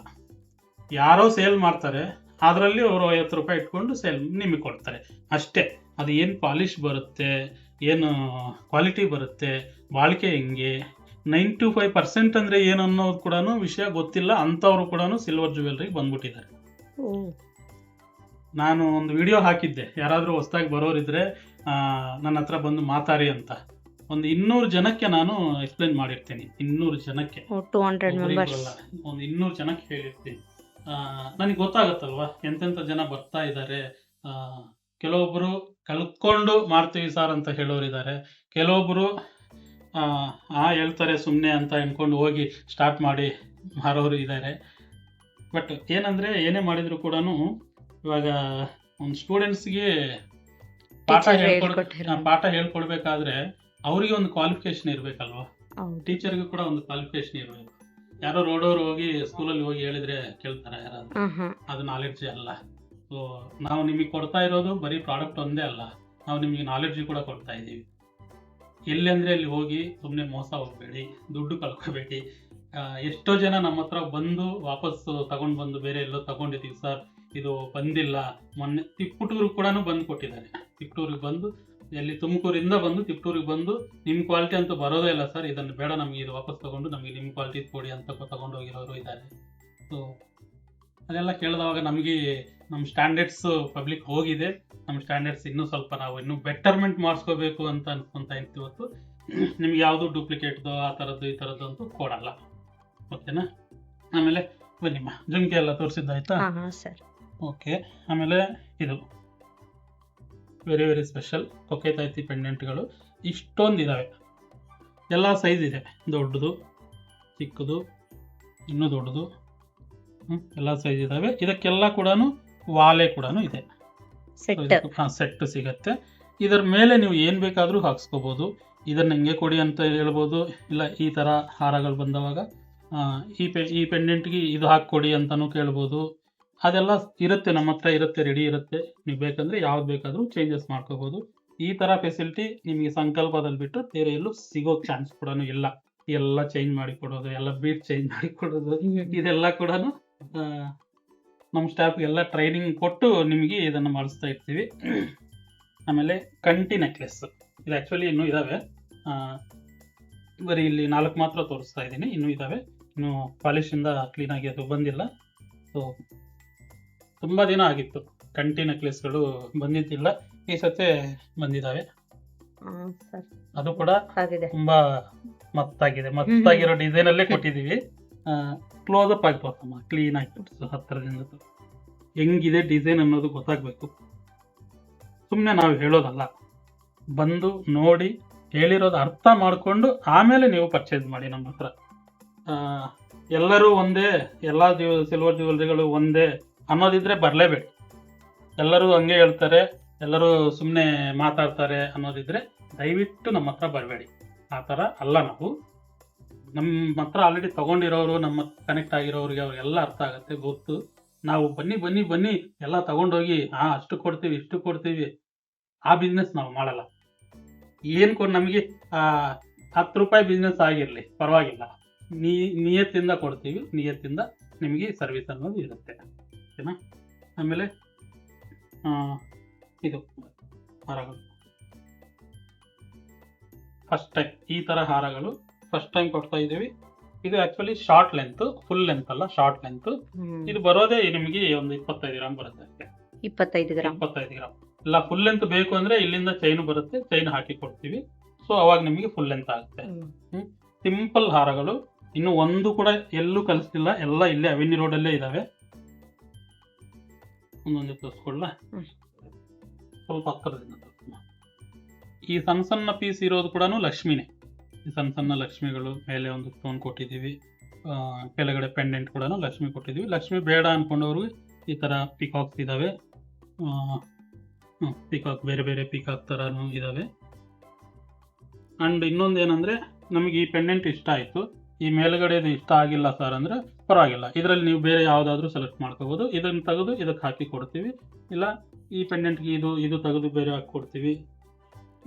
ಯಾರೋ ಸೇಲ್ ಮಾಡ್ತಾರೆ, ಅದರಲ್ಲಿ ಅವರು 50 ರೂಪಾಯಿ ಇಟ್ಕೊಂಡು ಸೇಲ್ ನಿಮಗೆ ಕೊಡ್ತಾರೆ ಅಷ್ಟೇ. ಅದು ಏನು ಪಾಲಿಶ್ ಬರುತ್ತೆ, ಏನು ಕ್ವಾಲಿಟಿ ಬರುತ್ತೆ, ಬಾಳಿಕೆ ಹೆಂಗೆ, 95% ಅಂದರೆ ಏನು ಅನ್ನೋದು ಕೂಡ ವಿಷಯ ಗೊತ್ತಿಲ್ಲ. ಅಂಥವ್ರು ಕೂಡ ಸಿಲ್ವರ್ ಜ್ಯುವೆಲ್ರಿಗೆ ಬಂದ್ಬಿಟ್ಟಿದ್ದಾರೆ. ನಾನು ಒಂದು ವಿಡಿಯೋ ಹಾಕಿದ್ದೆ, ಯಾರಾದರೂ ಹೊಸದಾಗಿ ಬರೋರಿದ್ರೆ ನನ್ನ ಹತ್ರ ಬಂದು ಮಾತಾಡಿ ಅಂತ. ಒಂದು 200 ಜನಕ್ಕೆ ನಾನು ಎಕ್ಸ್ಪ್ಲೇನ್ ಮಾಡಿರ್ತೀನಿ. 200 ಜನಕ್ಕೆ, 200 ಮೆಂಬರ್ಸ್, ಒಂದು 200 ಜನಕ್ಕೆ ಹೇಳಿರ್ತೀನಿ. ನನಗೆ ಗೊತ್ತಾಗುತ್ತಲ್ವಾ ಎಂತೆಂಥ ಜನ ಬರ್ತಾ ಇದ್ದಾರೆ. ಕೆಲವೊಬ್ಬರು ಕಲ್ತ್ಕೊಂಡು ಮಾಡ್ತೀವಿ ಸರ್ ಅಂತ ಹೇಳೋರಿದ್ದಾರೆ. ಕೆಲವೊಬ್ಬರು ಹೇಳ್ತಾರೆ ಸುಮ್ಮನೆ ಅಂತ ಅನ್ಕೊಂಡು ಹೋಗಿ ಸ್ಟಾರ್ಟ್ ಮಾಡಿ ಮಾರೋರು ಇದ್ದಾರೆ. ಬಟ್ ಏನಂದರೆ, ಏನೇ ಮಾಡಿದ್ರು ಕೂಡ ಇವಾಗ ಒಂದು ಸ್ಟೂಡೆಂಟ್ಸ್ಗೆ ಪಾಠ ಹೇಳ್ಕೊಡ್ಬೇಕಾದ್ರೆ ಅವರಿಗೆ ಒಂದು ಕ್ವಾಲಿಫಿಕೇಶನ್ ಇರಬೇಕಲ್ವಾ. ಟೀಚರ್ಗೂ ಕೂಡ ಒಂದು ಕ್ವಾಲಿಫಿಕೇಶನ್ ಇರಬೇಕು. ಯಾರೋ ರೋಡೋರು ಹೋಗಿ ಸ್ಕೂಲಲ್ಲಿ ಹೋಗಿ ಹೇಳಿದ್ರೆ ಕೇಳ್ತಾರೆ ಯಾರಾದ್ರೂ? ಅದು ನಾಲೆಡ್ಜ್ ಅಲ್ಲ. ಸೊ ನಾವು ನಿಮಗೆ ಕೊಡ್ತಾ ಇರೋದು ಬರೀ ಪ್ರಾಡಕ್ಟ್ ಒಂದೇ ಅಲ್ಲ, ನಾವು ನಿಮಗೆ ನಾಲೆಡ್ಜ್ ಕೂಡ ಕೊಡ್ತಾ ಇದ್ದೀವಿ. ಎಲ್ಲಿ ಅಂದರೆ ಅಲ್ಲಿ ಹೋಗಿ ಸುಮ್ಮನೆ ಮೋಸ ಹೋಗಬೇಡಿ, ದುಡ್ಡು ಕಳ್ಕೊಬೇಡಿ. ಎಷ್ಟೋ ಜನ ನಮ್ಮ ಹತ್ರ ಬಂದು ವಾಪಸ್ ತಗೊಂಡು ಬಂದು ಬೇರೆ ಎಲ್ಲೋ ತಗೊಂಡಿದ್ದೀವಿ ಸರ್, ಇದು ಬಂದಿಲ್ಲ. ಮೊನ್ನೆ ತಿಪ್ಪಟೂರಿಗೆ ಕೂಡ ಬಂದು ಕೊಟ್ಟಿದ್ದಾರೆ. ತಿಪ್ಪಟೂರಿಗೆ ಬಂದು, ಎಲ್ಲಿ ತುಮಕೂರಿಂದ ಬಂದು ತಿಪ್ಪಟೂರಿಗೆ ಬಂದು, ನಿಮ್ಮ ಕ್ವಾಲಿಟಿ ಅಂತೂ ಬರೋದೇ ಇಲ್ಲ ಸರ್, ಇದನ್ನು ಬೇಡ, ನಮಗೆ ಇದು ವಾಪಸ್ ತಗೊಂಡು ನಮಗೆ ನಿಮ್ಮ ಕ್ವಾಲಿಟಿ ಕೊಡಿ ಅಂತ ತಗೊಂಡು ಹೋಗಿರೋರು ಇದ್ದಾರೆ. ಸೊ ಅದೆಲ್ಲ ಕೇಳಿದವಾಗ ನಮಗೆ ನಮ್ಮ ಸ್ಟ್ಯಾಂಡರ್ಡ್ಸ್ ಪಬ್ಲಿಕ್ ಹೋಗಿದೆ. ನಮ್ಮ ಸ್ಟ್ಯಾಂಡರ್ಡ್ಸ್ ಇನ್ನೂ ಬೆಟರ್ಮೆಂಟ್ ಮಾಡಿಸ್ಕೋಬೇಕು ಅಂತ ಅನ್ಕೊಂತ ಇರ್ತೀವಿ ಹೊತ್ತು. ನಿಮ್ಗೆ ಯಾವುದು ಡೂಪ್ಲಿಕೇಟ್ದು ಆ ಥರದ್ದು ಈ ಥರದ್ದು ಅಂತೂ ಕೊಡಲ್ಲ. ಓಕೆನಾ? ಆಮೇಲೆ ಬನ್ನಿಮ್ಮ, ಜುಮ್ಕೆ ಎಲ್ಲ ತೋರಿಸಿದ್ದಾಯ್ತಾ? ಓಕೆ. ಆಮೇಲೆ ಇದು ವೆರಿ ವೆರಿ ಸ್ಪೆಷಲ್ ಕೊಕೆತಾಯ್ತಿ ಪೆಂಡೆಂಟ್ಗಳು ಇಷ್ಟೊಂದು ಇದ್ದಾವೆ. ಎಲ್ಲ ಸೈಜ್ ಇದೆ, ದೊಡ್ಡದು, ಚಿಕ್ಕದು, ಇನ್ನೂ ದೊಡ್ಡದು, ಎಲ್ಲ ಸೈಜ್ ಇದ್ದಾವೆ. ಇದಕ್ಕೆಲ್ಲ ಕೂಡ ವಾಲೆ ಕೂಡ ಇದೆ. ಸೆಟ್ ಸಿಗತ್ತೆ. ಇದರ ಮೇಲೆ ನೀವು ಏನು ಬೇಕಾದರೂ ಹಾಕ್ಸ್ಕೋಬೋದು. ಇದನ್ನು ಹಿಂಗೆ ಕೊಡಿ ಅಂತ ಹೇಳ್ಬೋದು, ಇಲ್ಲ ಈ ಥರ ಹಾರಗಳು ಬಂದವಾಗ ಈ ಪೆಂಡೆಂಟ್ಗೆ ಇದು ಹಾಕ್ಕೊಡಿ ಅಂತಲೂ ಕೇಳ್ಬೋದು. ಅದೆಲ್ಲ ಇರುತ್ತೆ, ನಮ್ಮ ಹತ್ರ ಇರುತ್ತೆ, ರೆಡಿ ಇರುತ್ತೆ. ನೀವು ಬೇಕಂದರೆ ಯಾವ್ದು ಬೇಕಾದರೂ ಚೇಂಜಸ್ ಮಾಡ್ಕೋಬೋದು. ಈ ಥರ ಫೆಸಿಲಿಟಿ ನಿಮಗೆ ಸಂಕಲ್ಪದಲ್ಲಿ ಬಿಟ್ಟು ಬೇರೆ ಎಲ್ಲೂ ಸಿಗೋ ಚಾನ್ಸ್ ಕೂಡ ಇಲ್ಲ. ಎಲ್ಲ ಚೇಂಜ್ ಮಾಡಿ ಕೊಡೋದು, ಎಲ್ಲ ಬೀಟ್ ಚೇಂಜ್ ಮಾಡಿ ಕೊಡೋದು, ಇದೆಲ್ಲ ಕೂಡ ನಮ್ಮ ಸ್ಟಾಫ್ಗೆಲ್ಲ ಟ್ರೈನಿಂಗ್ ಕೊಟ್ಟು ನಿಮಗೆ ಇದನ್ನು ಮಾಡಿಸ್ತಾ ಇರ್ತೀವಿ. ಆಮೇಲೆ ಕಂಟಿ ನೆಕ್ಲೆಸ್, ಇದು ಆ್ಯಕ್ಚುಲಿ ಇನ್ನೂ ಇದ್ದಾವೆ. ಬರೀ ಇಲ್ಲಿ 4 ಮಾತ್ರ ತೋರಿಸ್ತಾ ಇದ್ದೀನಿ, ಇನ್ನೂ ಇದ್ದಾವೆ. ಇನ್ನು ಪಾಲಿಶಿಂದ ಕ್ಲೀನಾಗಿ ಅದು ಬಂದಿಲ್ಲ. ಸೊ ತುಂಬ ದಿನ ಆಗಿತ್ತು ಕಂಟಿ ನೆಕ್ಲೆಸ್ಗಳು ಬಂದಿದ್ದಿಲ್ಲ. ಈ ಸತಿ ಬಂದಿದ್ದಾವೆ. ಅದು ಕೂಡ ತುಂಬ ಮತ್ತಾಗಿರೋ ಡಿಸೈನಲ್ಲೇ ಕೊಟ್ಟಿದ್ದೀವಿ. ಕ್ಲೋಸಪ್ ಆಗಿ ತೋರ್ಸಮ್ಮ, ಕ್ಲೀನ್ ಆಗಿ ತೋರಿಸು, ಹತ್ತಿರದಿಂದ ಹೆಂಗಿದೆ ಡಿಸೈನ್ ಅನ್ನೋದು ಗೊತ್ತಾಗಬೇಕು. ಸುಮ್ಮನೆ ನಾವು ಹೇಳೋದಲ್ಲ, ಬಂದು ನೋಡಿ ಹೇಳಿರೋದು ಅರ್ಥ ಮಾಡಿಕೊಂಡು ಆಮೇಲೆ ನೀವು ಪರ್ಚೇಸ್ ಮಾಡಿ ನಮ್ಮ ಹತ್ರ. ಎಲ್ಲರೂ ಒಂದೇ, ಎಲ್ಲ ಸಿಲ್ವರ್ ಜ್ಯುವೆಲ್ರಿಗಳು ಒಂದೇ ಅನ್ನೋದಿದ್ರೆ ಬರಲೇಬೇಡಿ. ಎಲ್ಲರೂ ಹಂಗೆ ಹೇಳ್ತಾರೆ, ಎಲ್ಲರೂ ಸುಮ್ಮನೆ ಮಾತಾಡ್ತಾರೆ ಅನ್ನೋದಿದ್ರೆ ದಯವಿಟ್ಟು ನಮ್ಮ ಹತ್ರ ಬರಬೇಡಿ. ಆ ಥರ ಅಲ್ಲ. ನಾವು ನಮ್ಮ ಹತ್ರ ಆಲ್ರೆಡಿ ತೊಗೊಂಡಿರೋರು, ನಮ್ಮ ಕನೆಕ್ಟ್ ಆಗಿರೋರಿಗೆ ಅವ್ರಿಗೆಲ್ಲ ಅರ್ಥ ಆಗುತ್ತೆ, ಗೊತ್ತು. ನಾವು ಬನ್ನಿ ಎಲ್ಲ ತೊಗೊಂಡೋಗಿ ಅಷ್ಟು ಕೊಡ್ತೀವಿ ಇಷ್ಟು ಕೊಡ್ತೀವಿ ಆ ಬಿಸ್ನೆಸ್ ನಾವು ಮಾಡಲ್ಲ. ಏನು ಕೊಟ್ಟು ನಮಗೆ 10 ರೂಪಾಯಿ ಬಿಸ್ನೆಸ್ ಆಗಿರಲಿ ಪರವಾಗಿಲ್ಲ, ನಿಯತ್ತಿಂದ ಕೊಡ್ತೀವಿ, ನಿಯತ್ತಿಂದ ನಿಮಗೆ ಸರ್ವಿಸ್ ಅನ್ನೋದು ಇರುತ್ತೆ. ಓಕೆನಾ? ಆಮೇಲೆ ಇದು ಹಾರಗಳು ಫಸ್ಟ್ ಟೈಮ್, ಈ ಥರ ಹಾರಗಳು ಫಸ್ಟ್ ಟೈಮ್ ಕೊಡ್ತಾ ಇದ್ದೀವಿ. ಇದು actually short length, full length ಅಲ್ಲ, ಶಾರ್ಟ್ ಲೆಂತ್. ಇದು ಬರೋದೇ ನಿಮಗೆ ಒಂದು 25 ಗ್ರಾಮ್ ಬರುತ್ತೆ ಅಷ್ಟೇ. 25 ಗ್ರಾಮ್. 25 ಗ್ರಾಮ್. ಇಲ್ಲ ಫುಲ್ ಲೆಂತ್ ಬೇಕು ಅಂದ್ರೆ ಇಲ್ಲಿಂದ ಚೈನ್ ಬರುತ್ತೆ, ಚೈನ್ ಹಾಕಿ ಕೊಡ್ತೀವಿ. ಸೊ ಅವಾಗ ನಿಮಗೆ ಫುಲ್ ಲೆಂತ್ ಆಗುತ್ತೆ. ಸಿಂಪಲ್ ಹಾರಗಳು, ಇನ್ನು ಒಂದು ಕೂಡ ಎಲ್ಲೂ ಕಲಿಸ್ತಿಲ್ಲ, ಎಲ್ಲ ಇಲ್ಲೇ ಅವೆನ್ಯೂ ರೋಡಲ್ಲೇ ಇದಾವೆ. ಒಂದೊಂದು ತೋರಿಸ್ಕೊಳ್ಳ, ಸ್ವಲ್ಪ ಹತ್ತಿರದಿಂದ ಈ ಸಣ್ಣ ಸಣ್ಣ ಪೀಸ್ ಇರೋದು ಕೂಡ ಲಕ್ಷ್ಮಿನೇ. ಈ ಸಣ್ಣ ಸಣ್ಣ ಲಕ್ಷ್ಮಿಗಳು, ಮೇಲೆ ಒಂದು ಸ್ಟೋನ್ ಕೊಟ್ಟಿದ್ದೀವಿ, ಕೆಳಗಡೆ ಪೆಂಡೆಂಟ್ ಕೂಡ ಲಕ್ಷ್ಮಿ ಕೊಟ್ಟಿದ್ದೀವಿ. ಲಕ್ಷ್ಮಿ ಬೇಡ ಅನ್ಕೊಂಡವ್ರಿಗೆ ಈ ಥರ ಪಿಕಾಕ್ಸ್ ಇದ್ದಾವೆ, ಪಿಕಾಕ್ ಬೇರೆ ಬೇರೆ ಪಿಕಾಕ್ ಥರನೂ ಇದ್ದಾವೆ. ಆ್ಯಂಡ್ ಇನ್ನೊಂದು ಏನಂದರೆ, ನಮಗೆ ಈ ಪೆಂಡೆಂಟ್ ಇಷ್ಟ ಆಯಿತು, ಈ ಮೇಲುಗಡೆದು ಇಷ್ಟ ಆಗಿಲ್ಲ ಸರ್ ಅಂದರೆ ಪರವಾಗಿಲ್ಲ, ಇದರಲ್ಲಿ ನೀವು ಬೇರೆ ಯಾವುದಾದ್ರೂ ಸೆಲೆಕ್ಟ್ ಮಾಡ್ಕೋಬೋದು. ಇದನ್ನು ತೆಗೆದು ಇದಕ್ಕೆ ಹಾಕಿ ಕೊಡ್ತೀವಿ, ಇಲ್ಲ ಈ ಪೆಂಡೆಂಟ್ಗೆ ಇದು ತೆಗೆದು ಬೇರೆ ಹಾಕಿ ಕೊಡ್ತೀವಿ,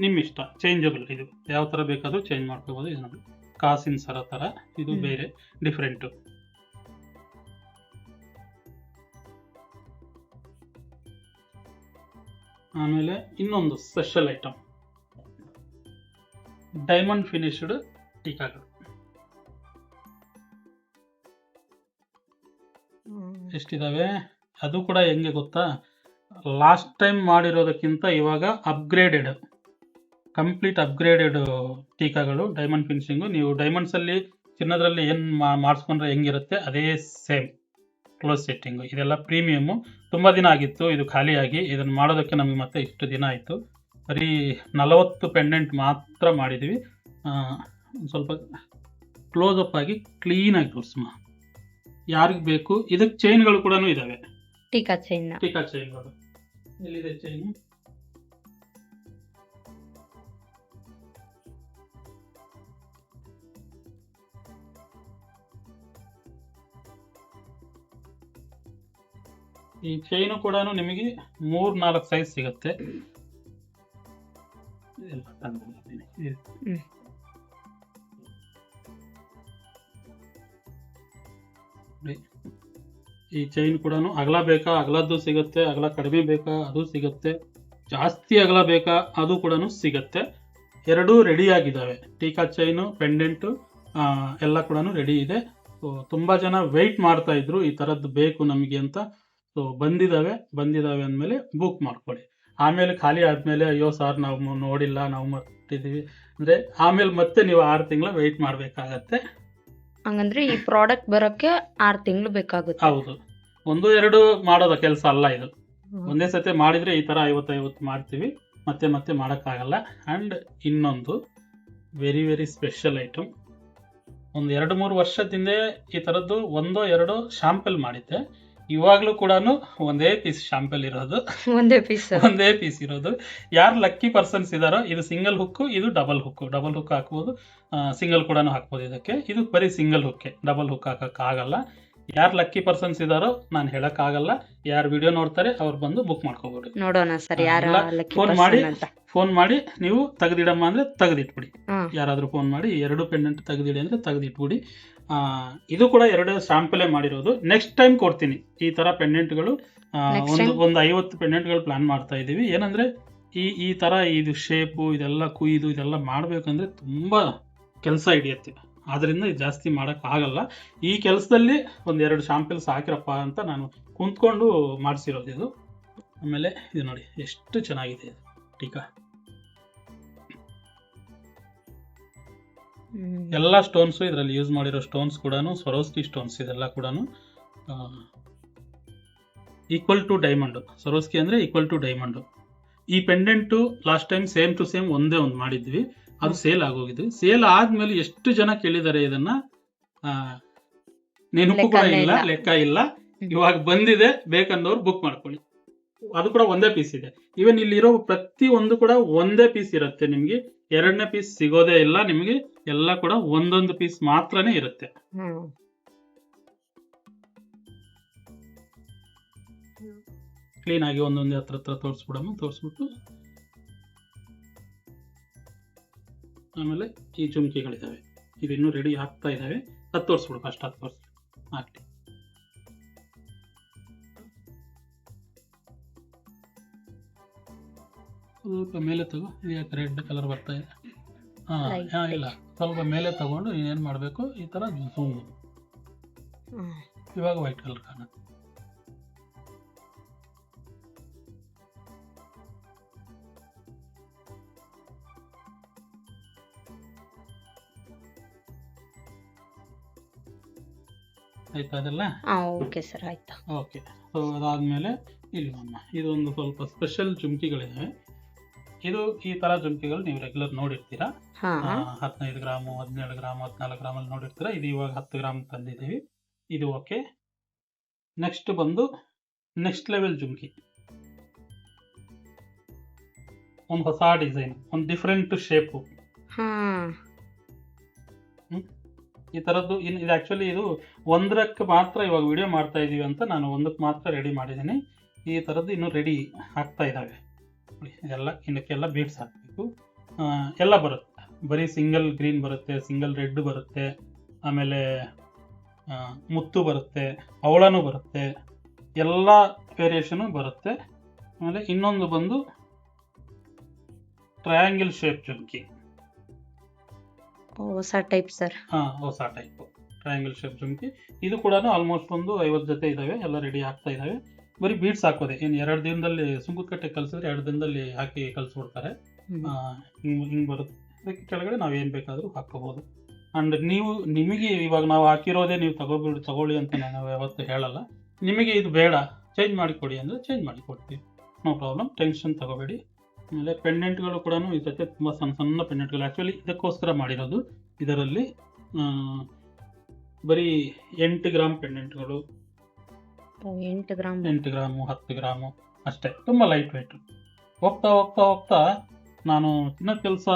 ನಿಮ್ಮ ಇಷ್ಟ. ಚೇಂಜಬಲ್, ಇದು ಯಾವ ಥರ ಬೇಕಾದರೂ ಚೇಂಜ್ ಮಾಡ್ಕೋಬೋದು. ಇದು ನೋಡಿ ಕಾಸಿನ ಸರ ಥರ, ಇದು ಬೇರೆ ಡಿಫ್ರೆಂಟು. ಆಮೇಲೆ ಇನ್ನೊಂದು ಸ್ಪೆಷಲ್ ಐಟಮ್, ಡೈಮಂಡ್ ಫಿನಿಶ್ಡ್ ಟೀಕಾಗಳು. ಎಷ್ಟಿದಾವೆ ಅದು ಕೂಡ ಹೆಂಗೆ ಗೊತ್ತಾ, ಲಾಸ್ಟ್ ಟೈಮ್ ಮಾಡಿರೋದಕ್ಕಿಂತ ಇವಾಗ ಅಪ್ಗ್ರೇಡೆಡ್, ಕಂಪ್ಲೀಟ್ ಅಪ್ಗ್ರೇಡೆಡ್ ಟೀಕಾಗಳು, ಡೈಮಂಡ್ ಫಿನಿಶಿಂಗು. ನೀವು ಡೈಮಂಡ್ಸಲ್ಲಿ ಚಿನ್ನದ್ರಲ್ಲಿ ಏನು ಮಾಡಿಸ್ಕೊಂಡ್ರೆ ಹೆಂಗಿರುತ್ತೆ ಅದೇ ಸೇಮ್ ಕ್ಲೋಸ್ ಸೆಟ್ಟಿಂಗು. ಇದೆಲ್ಲ ಪ್ರೀಮಿಯಮ್ಮು. ತುಂಬ ದಿನ ಆಗಿತ್ತು ಇದು ಖಾಲಿಯಾಗಿ, ಇದನ್ನು ಮಾಡೋದಕ್ಕೆ ನಮಗೆ ಮತ್ತೆ ಇಷ್ಟು ದಿನ ಆಯಿತು. ಬರೀ 40 ಪೆಂಡೆಂಟ್ ಮಾತ್ರ ಮಾಡಿದ್ದೀವಿ. ಸ್ವಲ್ಪ ಕ್ಲೋಸಪ್ ಆಗಿ ಕ್ಲೀನಾಗಿ ತೋರಿಸಮ್ಮ, ಯಾರಿಗೆ ಬೇಕು. ಇದಕ್ಕೆ ಚೈನ್ಗಳು ಕೂಡ ಇದ್ದಾವೆ, ಟೀಕಾ ಚೈನ್ಗಳು. ಎಲ್ಲಿದೆ ಚೈನ್? ಈ ಚೈನು ಕೂಡ ನಿಮಗೆ 3-4 ಸೈಜ್ ಸಿಗುತ್ತೆ. ಈ ಚೈನ್ ಕೂಡ ಅಗಲ ಬೇಕಾ ಅಗಲದ್ದು ಸಿಗುತ್ತೆ, ಅಗಲ ಕಡಿಮೆ ಬೇಕಾ ಅದು ಸಿಗುತ್ತೆ, ಜಾಸ್ತಿ ಅಗಲ ಬೇಕಾ ಅದು ಕೂಡ ಸಿಗುತ್ತೆ. ಎರಡೂ ರೆಡಿ ಆಗಿದ್ದಾವೆ, ಟೀಕಾ ಚೈನು ಪೆಂಡೆಂಟು ಎಲ್ಲ ಕೂಡ ರೆಡಿ ಇದೆ. ಸೊ ತುಂಬ ಜನ ವೆಯ್ಟ್ ಮಾಡ್ತಾ ಇದ್ರು ಈ ಥರದ್ದು ಬೇಕು ನಮಗೆ ಅಂತ. ಸೊ ಬಂದಿದ್ದಾವೆ ಅಂದಮೇಲೆ ಬುಕ್ ಮಾಡ್ಕೊಳ್ಳಿ. ಆಮೇಲೆ ಖಾಲಿ ಆದಮೇಲೆ ಅಯ್ಯೋ ಸರ್ ನಾವು ನೋಡಿಲ್ಲ, ನಾವು ಮರ್ತಿದ್ದೀವಿ ಅಂದರೆ ಆಮೇಲೆ ಮತ್ತೆ ನೀವು 6 ತಿಂಗಳು ವೆಯ್ಟ್ ಮಾಡಬೇಕಾಗತ್ತೆ. ಹಂಗಂದ್ರೆ ಈ ಪ್ರಾಡಕ್ಟ್ ಬರೋಕ್ಕೆ 6 ತಿಂಗಳು ಬೇಕಾಗುತ್ತೆ. ಹೌದು, 1-2 ಮಾಡೋದ ಕೆಲಸ ಅಲ್ಲ ಇದು. ಒಂದೇ ಸತಿ ಮಾಡಿದರೆ ಈ ಥರ 50 ಮಾಡ್ತೀವಿ, ಮತ್ತೆ ಮಾಡೋಕ್ಕಾಗಲ್ಲ. ಆ್ಯಂಡ್ ಇನ್ನೊಂದು ವೆರಿ ವೆರಿ ಸ್ಪೆಷಲ್ ಐಟಮ್, ಒಂದು 2-3 ವರ್ಷದಿಂದ ಈ ಥರದ್ದು 1-2 ಶಾಂಪಲ್ ಮಾಡಿದ್ದೆ. ಇವಾಗಲೂ ಕೂಡ ಒಂದೇ ಪೀಸ್ ಶಾಂಪಲ್ ಇರೋದು, ಒಂದೇ ಪೀಸ್ ಇರೋದು. ಯಾರು ಲಕ್ಕಿ ಪರ್ಸನ್ಸ್ ಇದ್ದಾರೋ, ಇದು ಸಿಂಗಲ್ ಹುಕ್ಕು, ಇದು ಡಬಲ್ ಹುಕ್ ಹಾಕ್ಬೋದು, ಸಿಂಗಲ್ ಕೂಡ ಹಾಕ್ಬೋದು. ಇದು ಬರೀ ಸಿಂಗಲ್ ಹುಕ್ಕೆ, ಡಬಲ್ ಹುಕ್ ಹಾಕೋಕ್ಕಾಗಲ್ಲ. ಯಾರು ಲಕ್ಕಿ ಪರ್ಸನ್ಸ್ ಇದ್ದಾರೋ ನಾನು ಹೇಳಕ್ಕಾಗಲ್ಲ, ಯಾರು ವಿಡಿಯೋ ನೋಡ್ತಾರೆ ಅವ್ರು ಬಂದು ಬುಕ್ ಮಾಡ್ಕೋಬೋದು. ನೋಡೋಣ ಸರ್, ಫೋನ್ ಮಾಡಿ ನೀವು ತೆಗೆದಿಡಮ್ಮ ಅಂದ್ರೆ ತೆಗೆದಿಟ್ಬಿಡಿ. ಯಾರಾದ್ರೂ ಫೋನ್ ಮಾಡಿ 2 ಪೆಂಡೆಂಟ್ ತೆಗೆದಿಡಿ ಅಂದ್ರೆ ತೆಗೆದಿಟ್ಬಿಡಿ. ಇದು ಕೂಡ 2 ಸ್ಯಾಂಪಲೇ ಮಾಡಿರೋದು. ನೆಕ್ಸ್ಟ್ ಟೈಮ್ ಕೊಡ್ತೀನಿ ಈ ತರ ಪೆಂಡೆಂಟ್ಗಳು. ಒಂದು 50 ಪೆಂಡೆಂಟ್ಗಳು ಪ್ಲಾನ್ ಮಾಡ್ತಾ ಇದ್ದೀವಿ. ಏನಂದ್ರೆ ಈ ತರ ಇದು ಶೇಪು ಇದೆಲ್ಲ ಕುಯ್ದು ಇದೆಲ್ಲ ಮಾಡ್ಬೇಕಂದ್ರೆ ತುಂಬಾ ಕೆಲಸ ಹಿಡಿಯುತ್ತೆ, ಆದ್ರಿಂದ ಇದು ಜಾಸ್ತಿ ಮಾಡೋಕ್ಕಾಗಲ್ಲ. ಈ ಕೆಲಸದಲ್ಲಿ 1-2 ಶಾಂಪಲ್ಸ್ ಹಾಕಿರಪ್ಪ ಅಂತ ನಾನು ಕುಂತ್ಕೊಂಡು ಮಾಡಿಸಿರೋದು ಇದು. ಆಮೇಲೆ ಇದು ನೋಡಿ ಎಷ್ಟು ಚೆನ್ನಾಗಿದೆ ಇದು ಟೀಕಾ. ಎಲ್ಲ ಸ್ಟೋನ್ಸು ಇದರಲ್ಲಿ ಯೂಸ್ ಮಾಡಿರೋ ಸ್ಟೋನ್ಸ್ ಕೂಡ ಸ್ವರೋಸ್ಕಿ ಸ್ಟೋನ್ಸ್. ಇದೆಲ್ಲ ಕೂಡ ಈಕ್ವಲ್ ಟು ಡೈಮಂಡ್. ಸ್ವರೋಸ್ಕಿ ಅಂದರೆ ಈಕ್ವಲ್ ಟು ಡೈಮಂಡು. ಈ pendant last time same to same ಒಂದೇ ಒಂದು ಮಾಡಿದ್ವಿ, ಅದು ಸೇಲ್ ಆಗೋಗಿದ್ವಿ. ಸೇಲ್ ಆದ್ಮೇಲೆ ಎಷ್ಟು ಜನ ಕೇಳಿದ್ದಾರೆ ಇದನ್ನ ನೆನಪು ಕೂಡ ಇಲ್ಲ, ಲೆಕ್ಕ ಇಲ್ಲ. ಇವಾಗ ಬಂದಿದೆ, ಬೇಕಂದವ್ರು ಬುಕ್ ಮಾಡ್ಕೊಳ್ಳಿ. ಅದು ಕೂಡ ಒಂದೇ ಪೀಸ್ ಇದೆ. ಈವನ್ ಇಲ್ಲಿರೋ ಪ್ರತಿ ಒಂದು ಕೂಡ ಒಂದೇ ಪೀಸ್ ಇರುತ್ತೆ. ನಿಮ್ಗೆ 2ನೇ ಪೀಸ್ ಸಿಗೋದೇ ಇಲ್ಲ ನಿಮಗೆ, ಎಲ್ಲ ಕೂಡ ಒಂದೊಂದು ಪೀಸ್ ಮಾತ್ರನೇ ಇರುತ್ತೆ. ಕ್ಲೀನ್ ಆಗಿ ಒಂದೊಂದೇ ಹತ್ರ ತೋರಿಸ್ಬಿಟ್ಟು ಆಮೇಲೆ ಈ ಜುಮ್ಕಿಗಳಿದಾವೆ, ಇದು ಇನ್ನೂ ರೆಡಿ ಆಗ್ತಾ ಇದಾವೆ. ಅದು ತೋರಿಸ್ಬಿಡು ಫಸ್ಟ್, ಅದು ತೋರಿಸಿ ಹಾಕಿ. ಸ್ವಲ್ಪ ಮೇಲೆ ತಗೋ, ಇದು ಯಾಕೆ ರೆಡ್ ಕಲರ್ ಬರ್ತಾ ಇದೆ? ಇಲ್ಲ ಸ್ವಲ್ಪ ಮೇಲೆ ತಗೊಂಡು ಏನು ಮಾಡಬೇಕು, ಈ ಥರ ಝೂಮ್. ಇವಾಗ ವೈಟ್ ಕಲರ್ ಕಾಣುತ್ತೆ. ಆಯ್ತಾ ಅದೆಲ್ಲ? ಓಕೆ ಸರ್, ಆಯ್ತು. ಓಕೆ. ಸೊ ಅದಾದಮೇಲೆ ಇಲ್ಲಿ ಇದೊಂದು ಸ್ವಲ್ಪ ಸ್ಪೆಷಲ್ ಜುಮ್ಕಿಗಳಿದ್ದಾವೆ. ಇದು ಈ ಥರ ಜುಮ್ಕಿಗಳು ನೀವು ರೆಗ್ಯುಲರ್ ನೋಡಿರ್ತೀರಾ. 15 ಗ್ರಾಮು, 17 ಗ್ರಾಮ್, 14 ಗ್ರಾಮಲ್ಲಿ ನೋಡಿರ್ತೀರಾ. ಇದು ಇವಾಗ 10 ಗ್ರಾಮ್ ತಂದಿದ್ದೀವಿ. ಇದು ಓಕೆ. ನೆಕ್ಸ್ಟ್ ಬಂದು ನೆಕ್ಸ್ಟ್ ಲೆವೆಲ್ ಜುಮ್ಕಿ, ಒಂದು ಹೊಸ ಡಿಸೈನ್, ಒಂದು ಡಿಫ್ರೆಂಟ್ ಶೇಪು. ಈ ಥರದ್ದು ಇದು ಆ್ಯಕ್ಚುಲಿ ಇದು ಒಂದಕ್ಕೆ ಮಾತ್ರ ಇವಾಗ ವಿಡಿಯೋ ಮಾಡ್ತಾ ಇದ್ದೀವಿ ಅಂತ ನಾನು ಒಂದಕ್ಕೆ ಮಾತ್ರ ರೆಡಿ ಮಾಡಿದ್ದೀನಿ. ಈ ಥರದ್ದು ಇನ್ನೂ ರೆಡಿ ಆಗ್ತಾ ಇದ್ದಾವೆ. ಇದೆಲ್ಲ ಇನ್ನಕ್ಕೆಲ್ಲ ಬೀಡ್ಸ್ ಹಾಕಬೇಕು. ಎಲ್ಲ ಬರುತ್ತೆ, ಬರೀ ಸಿಂಗಲ್ ಗ್ರೀನ್ ಬರುತ್ತೆ, ಸಿಂಗಲ್ ರೆಡ್ ಬರುತ್ತೆ, ಆಮೇಲೆ ಮುತ್ತು ಬರುತ್ತೆ, ಹವಳನೂ ಬರುತ್ತೆ, ಎಲ್ಲ ವೇರಿಯೇಷನು ಬರುತ್ತೆ. ಆಮೇಲೆ ಇನ್ನೊಂದು ಬಂದು ಟ್ರಯಾಂಗಲ್ ಶೇಪ್ ಜುಮ್ಕಿ. ಹೊಸ ಟೈಪ್ ಸರ್. ಹೊಸ ಟೈಪ್ ಟ್ರಯಾಂಗಲ್ ಶೇಪ್ ಜುಮ್ಕಿ. ಇದು ಕೂಡ ಆಲ್ಮೋಸ್ಟ್ ಒಂದು 50 ಜೊತೆ ಇದ್ದಾವೆ, ಎಲ್ಲ ರೆಡಿ ಆಗ್ತಾ ಇದ್ದಾವೆ. ಬರೀ ಬೀಡ್ಸ್ ಹಾಕೋದೆ. ಇನ್ನು 2 ದಿನದಲ್ಲಿ ಸುಂಕದಕಟ್ಟೆ ಕಲಿಸಿದ್ರೆ 2 ದಿನದಲ್ಲಿ ಹಾಕಿ ಕಲಿಸ್ಬಿಡ್ತಾರೆ. ಹಿಂಗೆ ಬರುತ್ತೆ. ಅದಕ್ಕೆ ಕೆಳಗಡೆ ನಾವು ಏನು ಬೇಕಾದರೂ ಹಾಕೋಬೋದು. ಆ್ಯಂಡ್ ನಿಮಗೆ ಇವಾಗ ನಾವು ಹಾಕಿರೋದೇ ನೀವು ತಗೊಳ್ಳಿ ಅಂತ ನಾವು ಯಾವತ್ತೂ ಹೇಳಲ್ಲ. ನಿಮಗೆ ಇದು ಬೇಡ, ಚೇಂಜ್ ಮಾಡಿಕೊಡಿ ಅಂದರೆ ಚೇಂಜ್ ಮಾಡಿಕೊಡ್ತೀವಿ, ನೋ ಪ್ರಾಬ್ಲಮ್, ಟೆನ್ಷನ್ ತಗೋಬೇಡಿ. ಆಮೇಲೆ ಪೆಂಡೆಂಟ್ಗಳು ಕೂಡ ಈ ಜೊತೆ ತುಂಬ ಸಣ್ಣ ಸಣ್ಣ ಪೆಂಡೆಂಟ್ಗಳು ಆ್ಯಕ್ಚುಲಿ ಇದಕ್ಕೋಸ್ಕರ ಮಾಡಿರೋದು. ಇದರಲ್ಲಿ ಬರೀ 8 ಗ್ರಾಮ್ ಪೆಂಡೆಂಟ್ಗಳು, 8 ಗ್ರಾಮ್, 8 ಗ್ರಾಮು, 10 ಗ್ರಾಮು ಅಷ್ಟೇ, ತುಂಬ ಲೈಟ್ ವೆಯ್ಟು. ಹೋಗ್ತಾ ಹೋಗ್ತಾ ಹೋಗ್ತಾ ನಾನು ಚಿನ್ನದ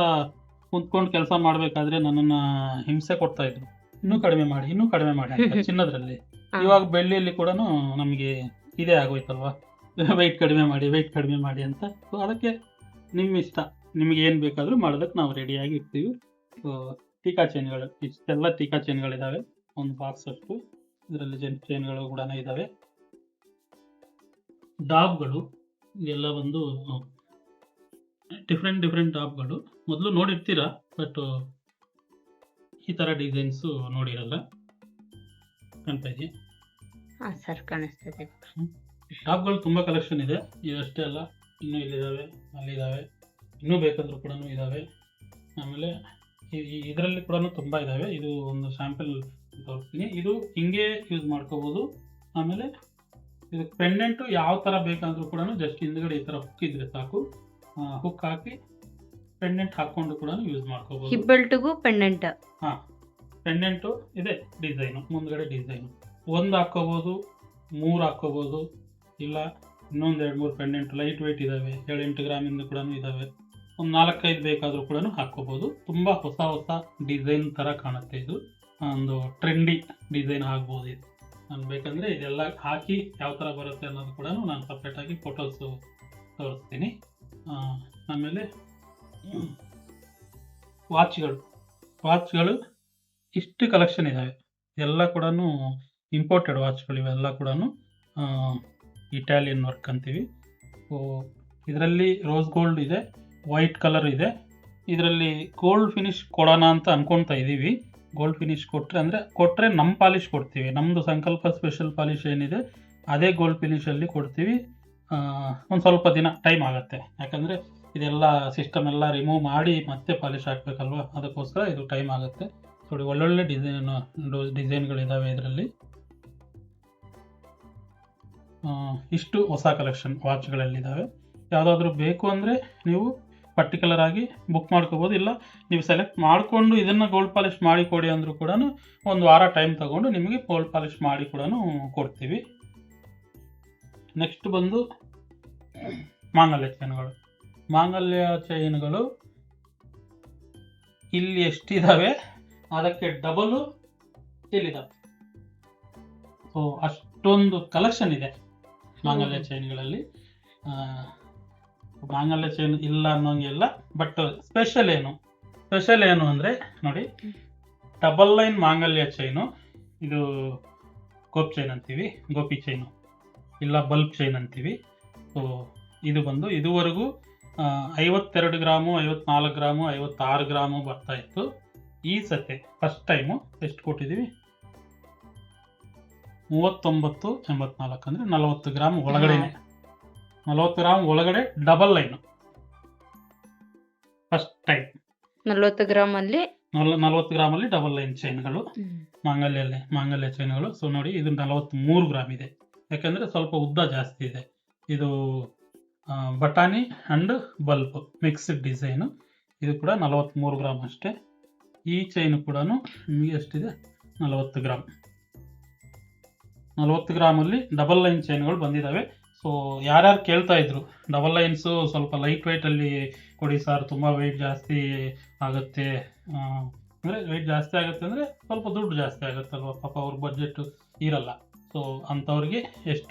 ಕುಂತ್ಕೊಂಡು ಕೆಲಸ ಮಾಡಬೇಕಾದ್ರೆ ನನ್ನನ್ನು ಹಿಂಸೆ ಕೊಡ್ತಾ ಇದ್ರು, ಇನ್ನೂ ಕಡಿಮೆ ಮಾಡಿ ಅಂತ ಚಿನ್ನದ್ರಲ್ಲಿ. ಇವಾಗ ಬೆಳ್ಳಿಯಲ್ಲಿ ಕೂಡ ನಮಗೆ ಇದೇ ಆಗೋಯ್ತಲ್ವಾ, ವೆಯ್ಟ್ ಕಡಿಮೆ ಮಾಡಿ ಅಂತ. ಸೊ ಅದಕ್ಕೆ ನಿಮ್ಮ ಇಷ್ಟ, ನಿಮಗೆ ಏನು ಬೇಕಾದರೂ ಮಾಡೋದಕ್ಕೆ ನಾವು ರೆಡಿಯಾಗಿ ಇರ್ತೀವಿ. ಸೊ ಟೀಕಾ ಚೈನ್ಗಳು, ಇಷ್ಟೆಲ್ಲ ಟೀಕಾ ಚೈನ್ಗಳಿದ್ದಾವೆ, ಒಂದು ಬಾಕ್ಸ್ ಅಷ್ಟು. ಇದರಲ್ಲಿ ಚೈನ್ಗಳು ಕೂಡ ಇದ್ದಾವೆ. ಡಾಬ್ಗಳು ಇದೆಲ್ಲ ಒಂದು ಡಿಫ್ರೆಂಟ್ ಡಾಬ್ಗಳು. ಮೊದಲು ನೋಡಿರ್ತೀರಾ, ಬಟ್ ಈ ಥರ ಡಿಸೈನ್ಸು ನೋಡಿರಲ್ಲ. ಕಾಣ್ತಾ ಇದೆಯಾ? ಹಾಂ ಸರ್, ಕಾಣಿಸ್ತಿದೆ. ಟಾಪ್ಗಳು ತುಂಬ ಕಲೆಕ್ಷನ್ ಇದೆ. ಇದಷ್ಟೇ ಅಲ್ಲ, ಇನ್ನೂ ಇಲ್ಲಿದ್ದಾವೆ, ಅಲ್ಲಿದ್ದಾವೆ, ಇನ್ನೂ ಬೇಕಂದ್ರೂ ಕೂಡ ಇದ್ದಾವೆ. ಆಮೇಲೆ ಇದರಲ್ಲಿ ಕೂಡ ತುಂಬ ಇದ್ದಾವೆ. ಇದು ಒಂದು ಸ್ಯಾಂಪಲ್ ತೋರಿಸ್ತೀನಿ. ಇದು ಹಿಂಗೆ ಯೂಸ್ ಮಾಡ್ಕೋಬೋದು. ಆಮೇಲೆ ಇದು ಪೆಂಡೆಂಟು ಯಾವ ಥರ ಬೇಕಂದ್ರೂ ಕೂಡ ಜಸ್ಟ್ ಹಿಂದ್ಗಡೆ ಈ ಥರ ಹುಕ್ ಇದ್ರೆ ಸಾಕು, ಹುಕ್ ಹಾಕಿ ಪೆಂಡೆಂಟ್ ಹಾಕ್ಕೊಂಡು ಕೂಡ ಯೂಸ್ ಮಾಡ್ಕೋಬೋದು. ಹಿಬ್ಬೆಲ್ಟ್ಗೂ ಪೆಂಡೆಂಟ್. ಪೆಂಡೆಂಟು ಇದೆ, ಡಿಸೈನು ಮುಂದ್ಗಡೆ ಡಿಸೈನು 1 ಹಾಕ್ಕೋಬೋದು, 3 ಹಾಕ್ಕೋಬೋದು, ಇಲ್ಲ ಇನ್ನೊಂದು 2-3 ಪೆಂಡೆಂಟ್ ಲೈಟ್ ವೆಯ್ಟ್ ಇದ್ದಾವೆ, 7-8 ಗ್ರಾಮಿಂದ ಕೂಡ ಇದ್ದಾವೆ. ಒಂದು 4-5 ಬೇಕಾದರೂ ಕೂಡ ಹಾಕ್ಕೋಬೋದು. ತುಂಬ ಹೊಸ ಡಿಸೈನ್ ಥರ ಕಾಣುತ್ತೆ. ಇದು ಒಂದು ಟ್ರೆಂಡಿ ಡಿಸೈನ್ ಆಗ್ಬೋದು. ಇದು ನಾನು ಬೇಕಂದರೆ ಇದೆಲ್ಲ ಹಾಕಿ ಯಾವ ಥರ ಬರುತ್ತೆ ಅನ್ನೋದು ಕೂಡ ನಾನು ಸಪ್ರೇಟಾಗಿ ಫೋಟೋಸು ತೋರಿಸ್ತೀನಿ. ಆಮೇಲೆ ವಾಚ್ಗಳು ಇಷ್ಟು ಕಲೆಕ್ಷನ್ ಇದ್ದಾವೆ. ಎಲ್ಲ ಕೂಡ ಇಂಪೋರ್ಟೆಡ್ ವಾಚ್ಗಳು, ಇವೆಲ್ಲ ಕೂಡ ಇಟಾಲಿಯನ್ ವರ್ಕ್ ಅಂತೀವಿ. ಸೊ ಇದರಲ್ಲಿ ರೋಸ್ ಗೋಲ್ಡ್ ಇದೆ, ವೈಟ್ ಕಲರ್ ಇದೆ. ಇದರಲ್ಲಿ ಗೋಲ್ಡ್ ಫಿನಿಶ್ ಕೊಡೋಣ ಅಂತ ಅಂದ್ಕೊಳ್ತಾ ಇದ್ದೀವಿ. ಗೋಲ್ಡ್ ಫಿನಿಶ್ ಕೊಟ್ಟರೆ ನಮ್ಮ ಪಾಲಿಶ್ ಕೊಡ್ತೀವಿ. ನಮ್ಮದು ಸಂಕಲ್ಪ ಸ್ಪೆಷಲ್ ಪಾಲಿಶ್ ಏನಿದೆ ಅದೇ ಗೋಲ್ಡ್ ಫಿನಿಷಲ್ಲಿ ಕೊಡ್ತೀವಿ. ಒಂದು ಸ್ವಲ್ಪ ದಿನ ಟೈಮ್ ಆಗುತ್ತೆ, ಯಾಕಂದರೆ ಇದೆಲ್ಲ ಸಿಸ್ಟಮ್ ಎಲ್ಲ ರಿಮೂವ್ ಮಾಡಿ ಮತ್ತೆ ಪಾಲಿಶ್ ಹಾಕಬೇಕಲ್ವ, ಅದಕ್ಕೋಸ್ಕರ ಇದು ಟೈಮ್ ಆಗುತ್ತೆ. ನೋಡಿ, ಒಳ್ಳೊಳ್ಳೆ ಡಿಸೈನ್ಗಳಿದ್ದಾವೆ ಇದರಲ್ಲಿ. ಇಷ್ಟು ಹೊಸ ಕಲೆಕ್ಷನ್ ವಾಚ್ಗಳಲ್ಲಿದ್ದಾವೆ. ಯಾವುದಾದ್ರೂ ಬೇಕು ಅಂದರೆ ನೀವು ಪರ್ಟಿಕ್ಯುಲರ್ ಆಗಿ ಬುಕ್ ಮಾಡ್ಕೋಬೋದು. ಇಲ್ಲ ನೀವು ಸೆಲೆಕ್ಟ್ ಮಾಡಿಕೊಂಡು ಇದನ್ನು ಗೋಲ್ಡ್ ಪಾಲಿಶ್ ಮಾಡಿ ಕೊಡಿ ಅಂದರೂ ಕೂಡ 1 ವಾರ ಟೈಮ್ ತಗೊಂಡು ನಿಮಗೆ ಗೋಲ್ಡ್ ಪಾಲಿಶ್ ಮಾಡಿ ಕೂಡ ಕೊಡ್ತೀವಿ. ನೆಕ್ಸ್ಟ್ ಬಂದು ಮಾಂಗಲ್ಯ ಚೈನ್ಗಳು ಇಲ್ಲಿ ಎಷ್ಟಿದ್ದಾವೆ ಅದಕ್ಕೆ ಡಬಲು ಇಲ್ಲಿದ್ದಾವೆ. ಸೊ ಅಷ್ಟೊಂದು ಕಲೆಕ್ಷನ್ ಇದೆ ಮಾಂಗಲ್ಯ ಚೈನ್ಗಳಲ್ಲಿ. ಮಾಂಗಲ್ಯ ಚೈನ್ ಇಲ್ಲ ಅನ್ನೋಂಗಿಲ್ಲ, ಬಟ್ ಸ್ಪೆಷಲ್ ಏನು ಅಂದರೆ ನೋಡಿ, ಡಬಲ್ ಲೈನ್ ಮಾಂಗಲ್ಯ ಚೈನು, ಇದು ಗೋಪ್ ಚೈನ್ ಅಂತೀವಿ, ಗೋಪಿ ಚೈನು, ಇಲ್ಲ ಬಲ್ಬ್ ಚೈನ್ ಅಂತೀವಿ. ಸೊ ಇದು ಬಂದು ಇದುವರೆಗೂ 52 ಗ್ರಾಮು, 54 ಗ್ರಾಮು, 56 ಗ್ರಾಮು ಬರ್ತಾ ಇತ್ತು. ಈ ಸತಿ ಫಸ್ಟ್ ಟೈಮು ಎಷ್ಟು ಕೊಟ್ಟಿದ್ದೀವಿ 39.84 ಅಂದರೆ 40 ಗ್ರಾಮ್ ಒಳಗಡೆನೆ, 40 ಗ್ರಾಮ್ ಒಳಗಡೆ ಡಬಲ್ ಲೈನು ಫಸ್ಟ್ ಟೈಮ್. 40 ಗ್ರಾಮಲ್ಲಿ 40 ಗ್ರಾಮಲ್ಲಿ ಡಬಲ್ ಲೈನ್ ಚೈನ್ಗಳು ಮಾಂಗಲ್ಯ ಚೈನ್ಗಳು. ಸೊ ನೋಡಿ ಇದು 43 ಗ್ರಾಮ್ ಇದೆ, ಯಾಕಂದರೆ ಸ್ವಲ್ಪ ಉದ್ದ ಜಾಸ್ತಿ ಇದೆ. ಇದು ಬಟಾಣಿ ಅಂಡ್ ಬಲ್ಬ್ ಮಿಕ್ಸ್ಡ್ ಡಿಸೈನು. ಇದು ಕೂಡ 43 ಗ್ರಾಮ್ ಅಷ್ಟೇ. ಈ ಚೈನು ಕೂಡ ನಿಮಗೆ ಎಷ್ಟಿದೆ 40 ಗ್ರಾಮ್. 40 ಗ್ರಾಮಲ್ಲಿ ಡಬಲ್ ಲೈನ್ ಚೈನ್ಗಳು ಬಂದಿದ್ದಾವೆ. ಸೊ ಯಾರ್ಯಾರು ಕೇಳ್ತಾ ಇದ್ರು ಡಬಲ್ ಲೈನ್ಸು ಸ್ವಲ್ಪ ಲೈಟ್ ವೆಯ್ಟಲ್ಲಿ ಕೊಡಿ ಸರ್, ತುಂಬ ವೆಯ್ಟ್ ಜಾಸ್ತಿ ಆಗುತ್ತೆ, ಅಂದರೆ ವೆಯ್ಟ್ ಜಾಸ್ತಿ ಆಗುತ್ತೆ ಅಂದರೆ ಸ್ವಲ್ಪ ದುಡ್ಡು ಜಾಸ್ತಿ ಆಗುತ್ತಲ್ವ, ಪಾಪ ಅವ್ರ ಬಡ್ಜೆಟ್ ಇರಲ್ಲ. ಸೊ ಅಂಥವ್ರಿಗೆ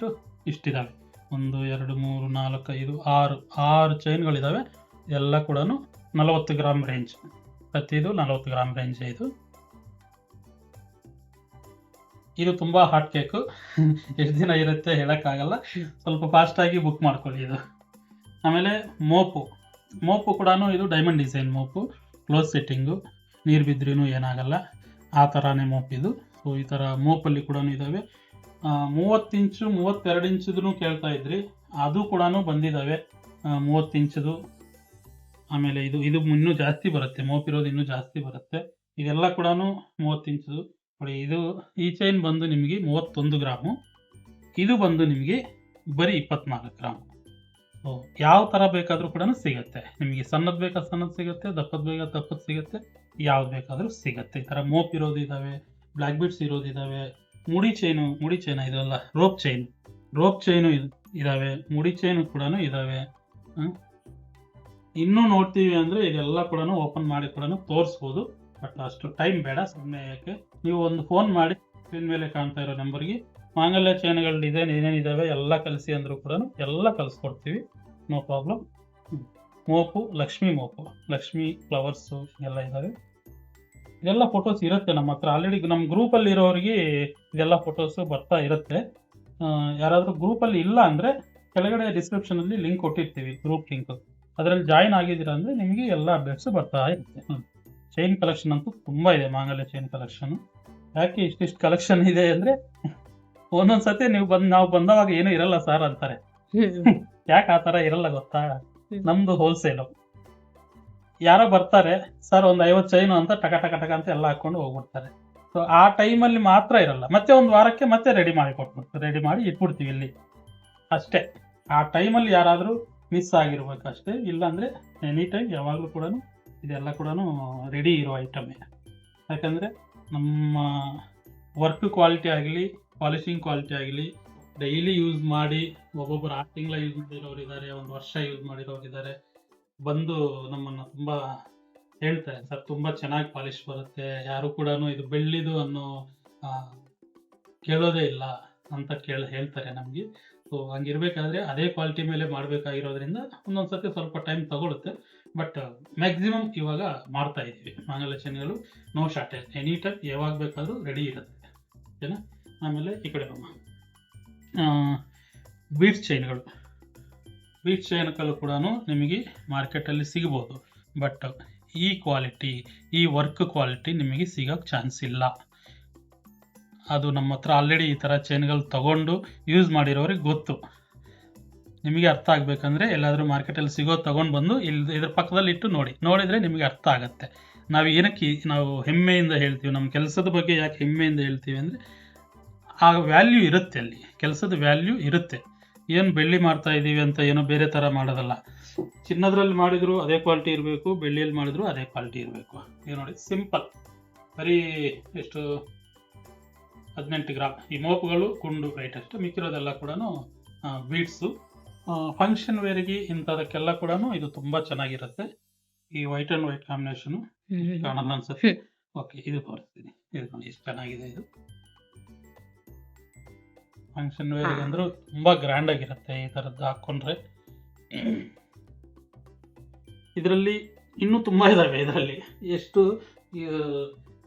ಇಷ್ಟಿದ್ದಾವೆ 1 2 3 4 5 6 ಚೈನ್ಗಳಿದ್ದಾವೆ. ಎಲ್ಲ ಕೂಡ 40 ಗ್ರಾಮ್ ರೇಂಜ್, ಪ್ರತಿದು 40 ಗ್ರಾಮ್ ರೇಂಜ್. ಇದು ತುಂಬ ಹಾಟ್ ಕೇಕು, ಎಷ್ಟು ದಿನ ಇರುತ್ತೆ ಹೇಳೋಕ್ಕಾಗಲ್ಲ, ಸ್ವಲ್ಪ ಫಾಸ್ಟಾಗಿ ಬುಕ್ ಮಾಡ್ಕೊಳ್ಳಿ ಇದು. ಆಮೇಲೆ ಮೋಪು ಕೂಡ ಇದು ಡೈಮಂಡ್ ಡಿಸೈನ್ ಮೋಪು, ಕ್ಲೋಸ್ ಸೆಟ್ಟಿಂಗು, ನೀರು ಬಿದ್ರೂ ಏನಾಗಲ್ಲ ಆ ಥರನೇ ಮೋಪ್ ಇದು. ಸೊ ಈ ಥರ ಮೋಪಲ್ಲಿ ಕೂಡ ಇದ್ದಾವೆ. 30 ಇಂಚು 32 ಇಂಚದೂ ಕೇಳ್ತಾ ಇದ್ರಿ, ಅದು ಕೂಡ ಬಂದಿದ್ದಾವೆ 30 ಇಂಚದು. ಆಮೇಲೆ ಇದು ಇನ್ನೂ ಜಾಸ್ತಿ ಬರುತ್ತೆ, ಮೋಪಿರೋದು ಇನ್ನೂ ಜಾಸ್ತಿ ಬರುತ್ತೆ. ಇದೆಲ್ಲ ಕೂಡ 30 ಇಂಚದು ನೋಡಿ. ಈ ಚೈನ್ ಬಂದು ನಿಮಗೆ 31 ಗ್ರಾಮು, ಇದು ಬಂದು ನಿಮಗೆ ಬರೀ 24 ಗ್ರಾಮು. ಸೊ ಯಾವ ಥರ ಬೇಕಾದರೂ ಕೂಡ ಸಿಗುತ್ತೆ ನಿಮಗೆ. ಸಣ್ಣದು ಬೇಕಾದ ಸಣ್ಣದು ಸಿಗುತ್ತೆ, ದಪ್ಪದ ಬೇಕಾದ ದಪ್ಪದು ಸಿಗುತ್ತೆ, ಯಾವ್ದು ಬೇಕಾದರೂ ಸಿಗುತ್ತೆ. ಈ ಥರ ಮೋಪ್ ಇರೋದು ಇದ್ದಾವೆ, ಬ್ಲ್ಯಾಕ್ ಬೀಡ್ಸ್ ಇರೋದು ಇದ್ದಾವೆ, ಮುಡಿ ಚೈನ ಇದೆಲ್ಲ ರೋಪ್ ಚೈನು ಇದ್ದಾವೆ, ಮುಡಿ ಚೈನು ಕೂಡ ಇದ್ದಾವೆ. ಇನ್ನೂ ನೋಡ್ತೀವಿ ಅಂದರೆ ಇದೆಲ್ಲ ಕೂಡ ಓಪನ್ ಮಾಡಿ ಕೂಡ ತೋರಿಸ್ಬೋದು, ಬಟ್ ಅಷ್ಟು ಟೈಮ್ ಬೇಡ, ಸುಮ್ಮನೆ ಯಾಕೆ. ನೀವು ಒಂದು ಫೋನ್ ಮಾಡಿ ಸ್ಕ್ರೀನ್ ಮೇಲೆ ಕಾಣ್ತಾ ಇರೋ ನಂಬರ್ಗೆ ಮಾಂಗಲ್ಯ ಚೈನ್ಗಳ ಡಿಸೈನ್ ಏನೇನಿದ್ದಾವೆ ಎಲ್ಲ ಕಲಿಸಿ ಅಂದರೂ ಕೂಡ ಎಲ್ಲ ಕಲಿಸ್ಕೊಡ್ತೀವಿ, ನೋ ಪ್ರಾಬ್ಲಮ್. ಲಕ್ಷ್ಮಿ ಫ್ಲವರ್ಸು ಎಲ್ಲ ಇದ್ದಾವೆ. ಇದೆಲ್ಲ ಫೋಟೋಸ್ ಇರುತ್ತೆ ನಮ್ಮ ಹತ್ರ ಆಲ್ರೆಡಿ. ನಮ್ಮ ಗ್ರೂಪಲ್ಲಿ ಇರೋರಿಗೆ ಇದೆಲ್ಲ ಫೋಟೋಸು ಬರ್ತಾ ಇರುತ್ತೆ. ಯಾರಾದರೂ ಗ್ರೂಪಲ್ಲಿ ಇಲ್ಲ ಅಂದರೆ ಕೆಳಗಡೆ ಡಿಸ್ಕ್ರಿಪ್ಷನಲ್ಲಿ ಲಿಂಕ್ ಕೊಟ್ಟಿರ್ತೀವಿ, ಗ್ರೂಪ್ ಲಿಂಕ್. ಅದರಲ್ಲಿ ಜಾಯಿನ್ ಆಗಿದ್ದೀರಾ ಅಂದರೆ ನಿಮಗೆ ಎಲ್ಲ ಅಪ್ಡೇಟ್ಸು ಬರ್ತಾ ಇರುತ್ತೆ. ಚೈನ್ ಕಲೆಕ್ಷನ್ ಅಂತೂ ತುಂಬ ಇದೆ, ಮಾಂಗಲ್ಯ ಚೈನ್ ಕಲೆಕ್ಷನ್. ಯಾಕೆ ಇಷ್ಟಿಷ್ಟು ಕಲೆಕ್ಷನ್ ಇದೆ ಅಂದರೆ ಒಂದೊಂದು ಸತಿ ನಾವು ಬಂದವಾಗ ಏನೂ ಇರಲ್ಲ ಸರ್ ಅಂತಾರೆ. ಯಾಕೆ ಆ ಥರ ಇರಲ್ಲ ಗೊತ್ತಾ, ನಮ್ಮದು ಹೋಲ್ಸೇಲು. ಯಾರೋ ಬರ್ತಾರೆ ಸರ್ ಒಂದು 50 ಚೈನು ಅಂತ ಟಕ ಅಂತ ಎಲ್ಲ ಹಾಕ್ಕೊಂಡು ಹೋಗ್ಬಿಡ್ತಾರೆ. ಸೊ ಆ ಟೈಮಲ್ಲಿ ಮಾತ್ರ ಇರಲ್ಲ, ಮತ್ತೆ ಒಂದು ವಾರಕ್ಕೆ ಮತ್ತೆ ರೆಡಿ ಮಾಡಿ ಇಟ್ಬಿಡ್ತೀವಿ ಇಲ್ಲಿ ಅಷ್ಟೇ. ಆ ಟೈಮಲ್ಲಿ ಯಾರಾದರೂ ಮಿಸ್ ಆಗಿರ್ಬೇಕು ಅಷ್ಟೇ, ಇಲ್ಲಾಂದರೆ ಎನಿ ಟೈಮ್ ಯಾವಾಗಲೂ ಕೂಡ ಇದೆಲ್ಲ ಕೂಡ ರೆಡಿ ಇರೋ ಐಟಮೇ. ಯಾಕಂದರೆ ನಮ್ಮ ವರ್ಕ್ ಕ್ವಾಲಿಟಿ ಆಗಲಿ, ಪಾಲಿಶಿಂಗ್ ಕ್ವಾಲಿಟಿ ಆಗಲಿ, ಡೈಲಿ ಯೂಸ್ ಮಾಡಿ ಒಬ್ಬೊಬ್ಬರು 6 ತಿಂಗಳ ಯೂಸ್ ಮಾಡಿರೋರು ಇದ್ದಾರೆ, 1 ವರ್ಷ ಯೂಸ್ ಮಾಡಿರೋರು ಇದ್ದಾರೆ. ಬಂದು ನಮ್ಮನ್ನು ತುಂಬ ಹೇಳ್ತಾರೆ, ಸರ್ ತುಂಬ ಚೆನ್ನಾಗಿ ಪಾಲಿಶ್ ಬರುತ್ತೆ, ಯಾರು ಕೂಡ ಇದು ಬೆಳ್ಳಿದು ಅನ್ನೋ ಕೇಳೋದೇ ಇಲ್ಲ ಅಂತ ಹೇಳ್ತಾರೆ ನಮಗೆ. ಸೊ ಹಂಗಿರ್ಬೇಕಾದ್ರೆ ಅದೇ ಕ್ವಾಲಿಟಿ ಮೇಲೆ ಮಾಡಬೇಕಾಗಿರೋದ್ರಿಂದ ಒಂದೊಂದು ಸತಿ ಸ್ವಲ್ಪ ಟೈಮ್ ತಗೊಳುತ್ತೆ, ಬಟ್ ಮ್ಯಾಕ್ಸಿಮಮ್ ಇವಾಗ ಮಾಡ್ತಾ ಇದ್ದೀವಿ. ಮಾಂಗಲ್ಯ ಚೈನ್ಗಳು ನೋ ಶಾರ್ಟೇಜ್, ಎನಿ ಟೈಮ್ ಯಾವಾಗ ಬೇಕಾದರೂ ರೆಡಿ ಇರುತ್ತೆ, ಓಕೆನಾ. ಆಮೇಲೆ ಈ ಕಡೆ ಬೀಡ್ಸ್ ಚೈನ್ಗಳು ಕೂಡ ನಿಮಗೆ ಮಾರ್ಕೆಟಲ್ಲಿ ಸಿಗ್ಬೋದು, ಬಟ್ ಈ ಕ್ವಾಲಿಟಿ, ಈ ವರ್ಕ್ ಕ್ವಾಲಿಟಿ ನಿಮಗೆ ಸಿಗೋಕ್ಕೆ ಚಾನ್ಸ್ ಇಲ್ಲ. ಅದು ನಮ್ಮ ಹತ್ರ ಆಲ್ರೆಡಿ ಈ ಥರ ಚೈನ್ಗಳು ತಗೊಂಡು ಯೂಸ್ ಮಾಡಿರೋರಿಗೆ ಗೊತ್ತು. ನಿಮಗೆ ಅರ್ಥ ಆಗಬೇಕಂದ್ರೆ ಎಲ್ಲಾದರೂ ಮಾರ್ಕೆಟಲ್ಲಿ ಸಿಗೋದು ತೊಗೊಂಡು ಬಂದು ಇದ್ರ ಪಕ್ಕದಲ್ಲಿ ಇಟ್ಟು ನೋಡಿದರೆ ನಿಮಗೆ ಅರ್ಥ ಆಗುತ್ತೆ. ನಾವು ಹೆಮ್ಮೆಯಿಂದ ಹೇಳ್ತೀವಿ, ನಮ್ಮ ಕೆಲಸದ ಬಗ್ಗೆ ಯಾಕೆ ಹೆಮ್ಮೆಯಿಂದ ಹೇಳ್ತೀವಿ ಅಂದರೆ ಆ ವ್ಯಾಲ್ಯೂ ಇರುತ್ತೆ, ಅಲ್ಲಿ ಕೆಲಸದ ವ್ಯಾಲ್ಯೂ ಇರುತ್ತೆ. ಏನು ಬೆಳ್ಳಿ ಮಾಡ್ತಾ ಇದ್ದೀವಿ ಅಂತ ಏನೋ ಬೇರೆ ಥರ ಮಾಡೋದಲ್ಲ. ಚಿನ್ನದ್ರಲ್ಲಿ ಮಾಡಿದ್ರು ಅದೇ ಕ್ವಾಲಿಟಿ ಇರಬೇಕು, ಬೆಳ್ಳಿಯಲ್ಲಿ ಮಾಡಿದ್ರು ಅದೇ ಕ್ವಾಲಿಟಿ ಇರಬೇಕು. ಈಗ ನೋಡಿ ಸಿಂಪಲ್, ಬರೀ ಎಷ್ಟು 18 ಗ್ರಾಮ್ ಈ ಮೋಪುಗಳು ಕುಂಡು ರೈಟ್ ಅಷ್ಟು, ಮಿಕ್ಕಿರೋದೆಲ್ಲ ಕೂಡ ಬೀಡ್ಸು. ಫಂಕ್ಷನ್ ವೇರಿಗೆ ಇಂಥದಕ್ಕೆಲ್ಲ ಕೂಡ ಇದು ತುಂಬ ಚೆನ್ನಾಗಿರುತ್ತೆ. ಈ ವೈಟ್ ಆ್ಯಂಡ್ ವೈಟ್ ಕಾಂಬಿನೇಷನು ಕಾಣಲ್ಲ ಅನ್ಸುತ್ತೆ. ಓಕೆ, ಇದು ತೋರಿಸ್ತೀನಿ. ಇದು ನೋಡಿ ಎಷ್ಟು ಚೆನ್ನಾಗಿದೆ. ಇದು ಫಂಕ್ಷನ್ ವೇರಿಗೆ ಅಂದರೂ ತುಂಬ ಗ್ರ್ಯಾಂಡ್ ಆಗಿರುತ್ತೆ ಈ ಥರದ್ದು ಹಾಕ್ಕೊಂಡ್ರೆ. ಇದರಲ್ಲಿ ಇನ್ನೂ ತುಂಬ ಇದ್ದಾವೆ. ಇದರಲ್ಲಿ ಎಷ್ಟು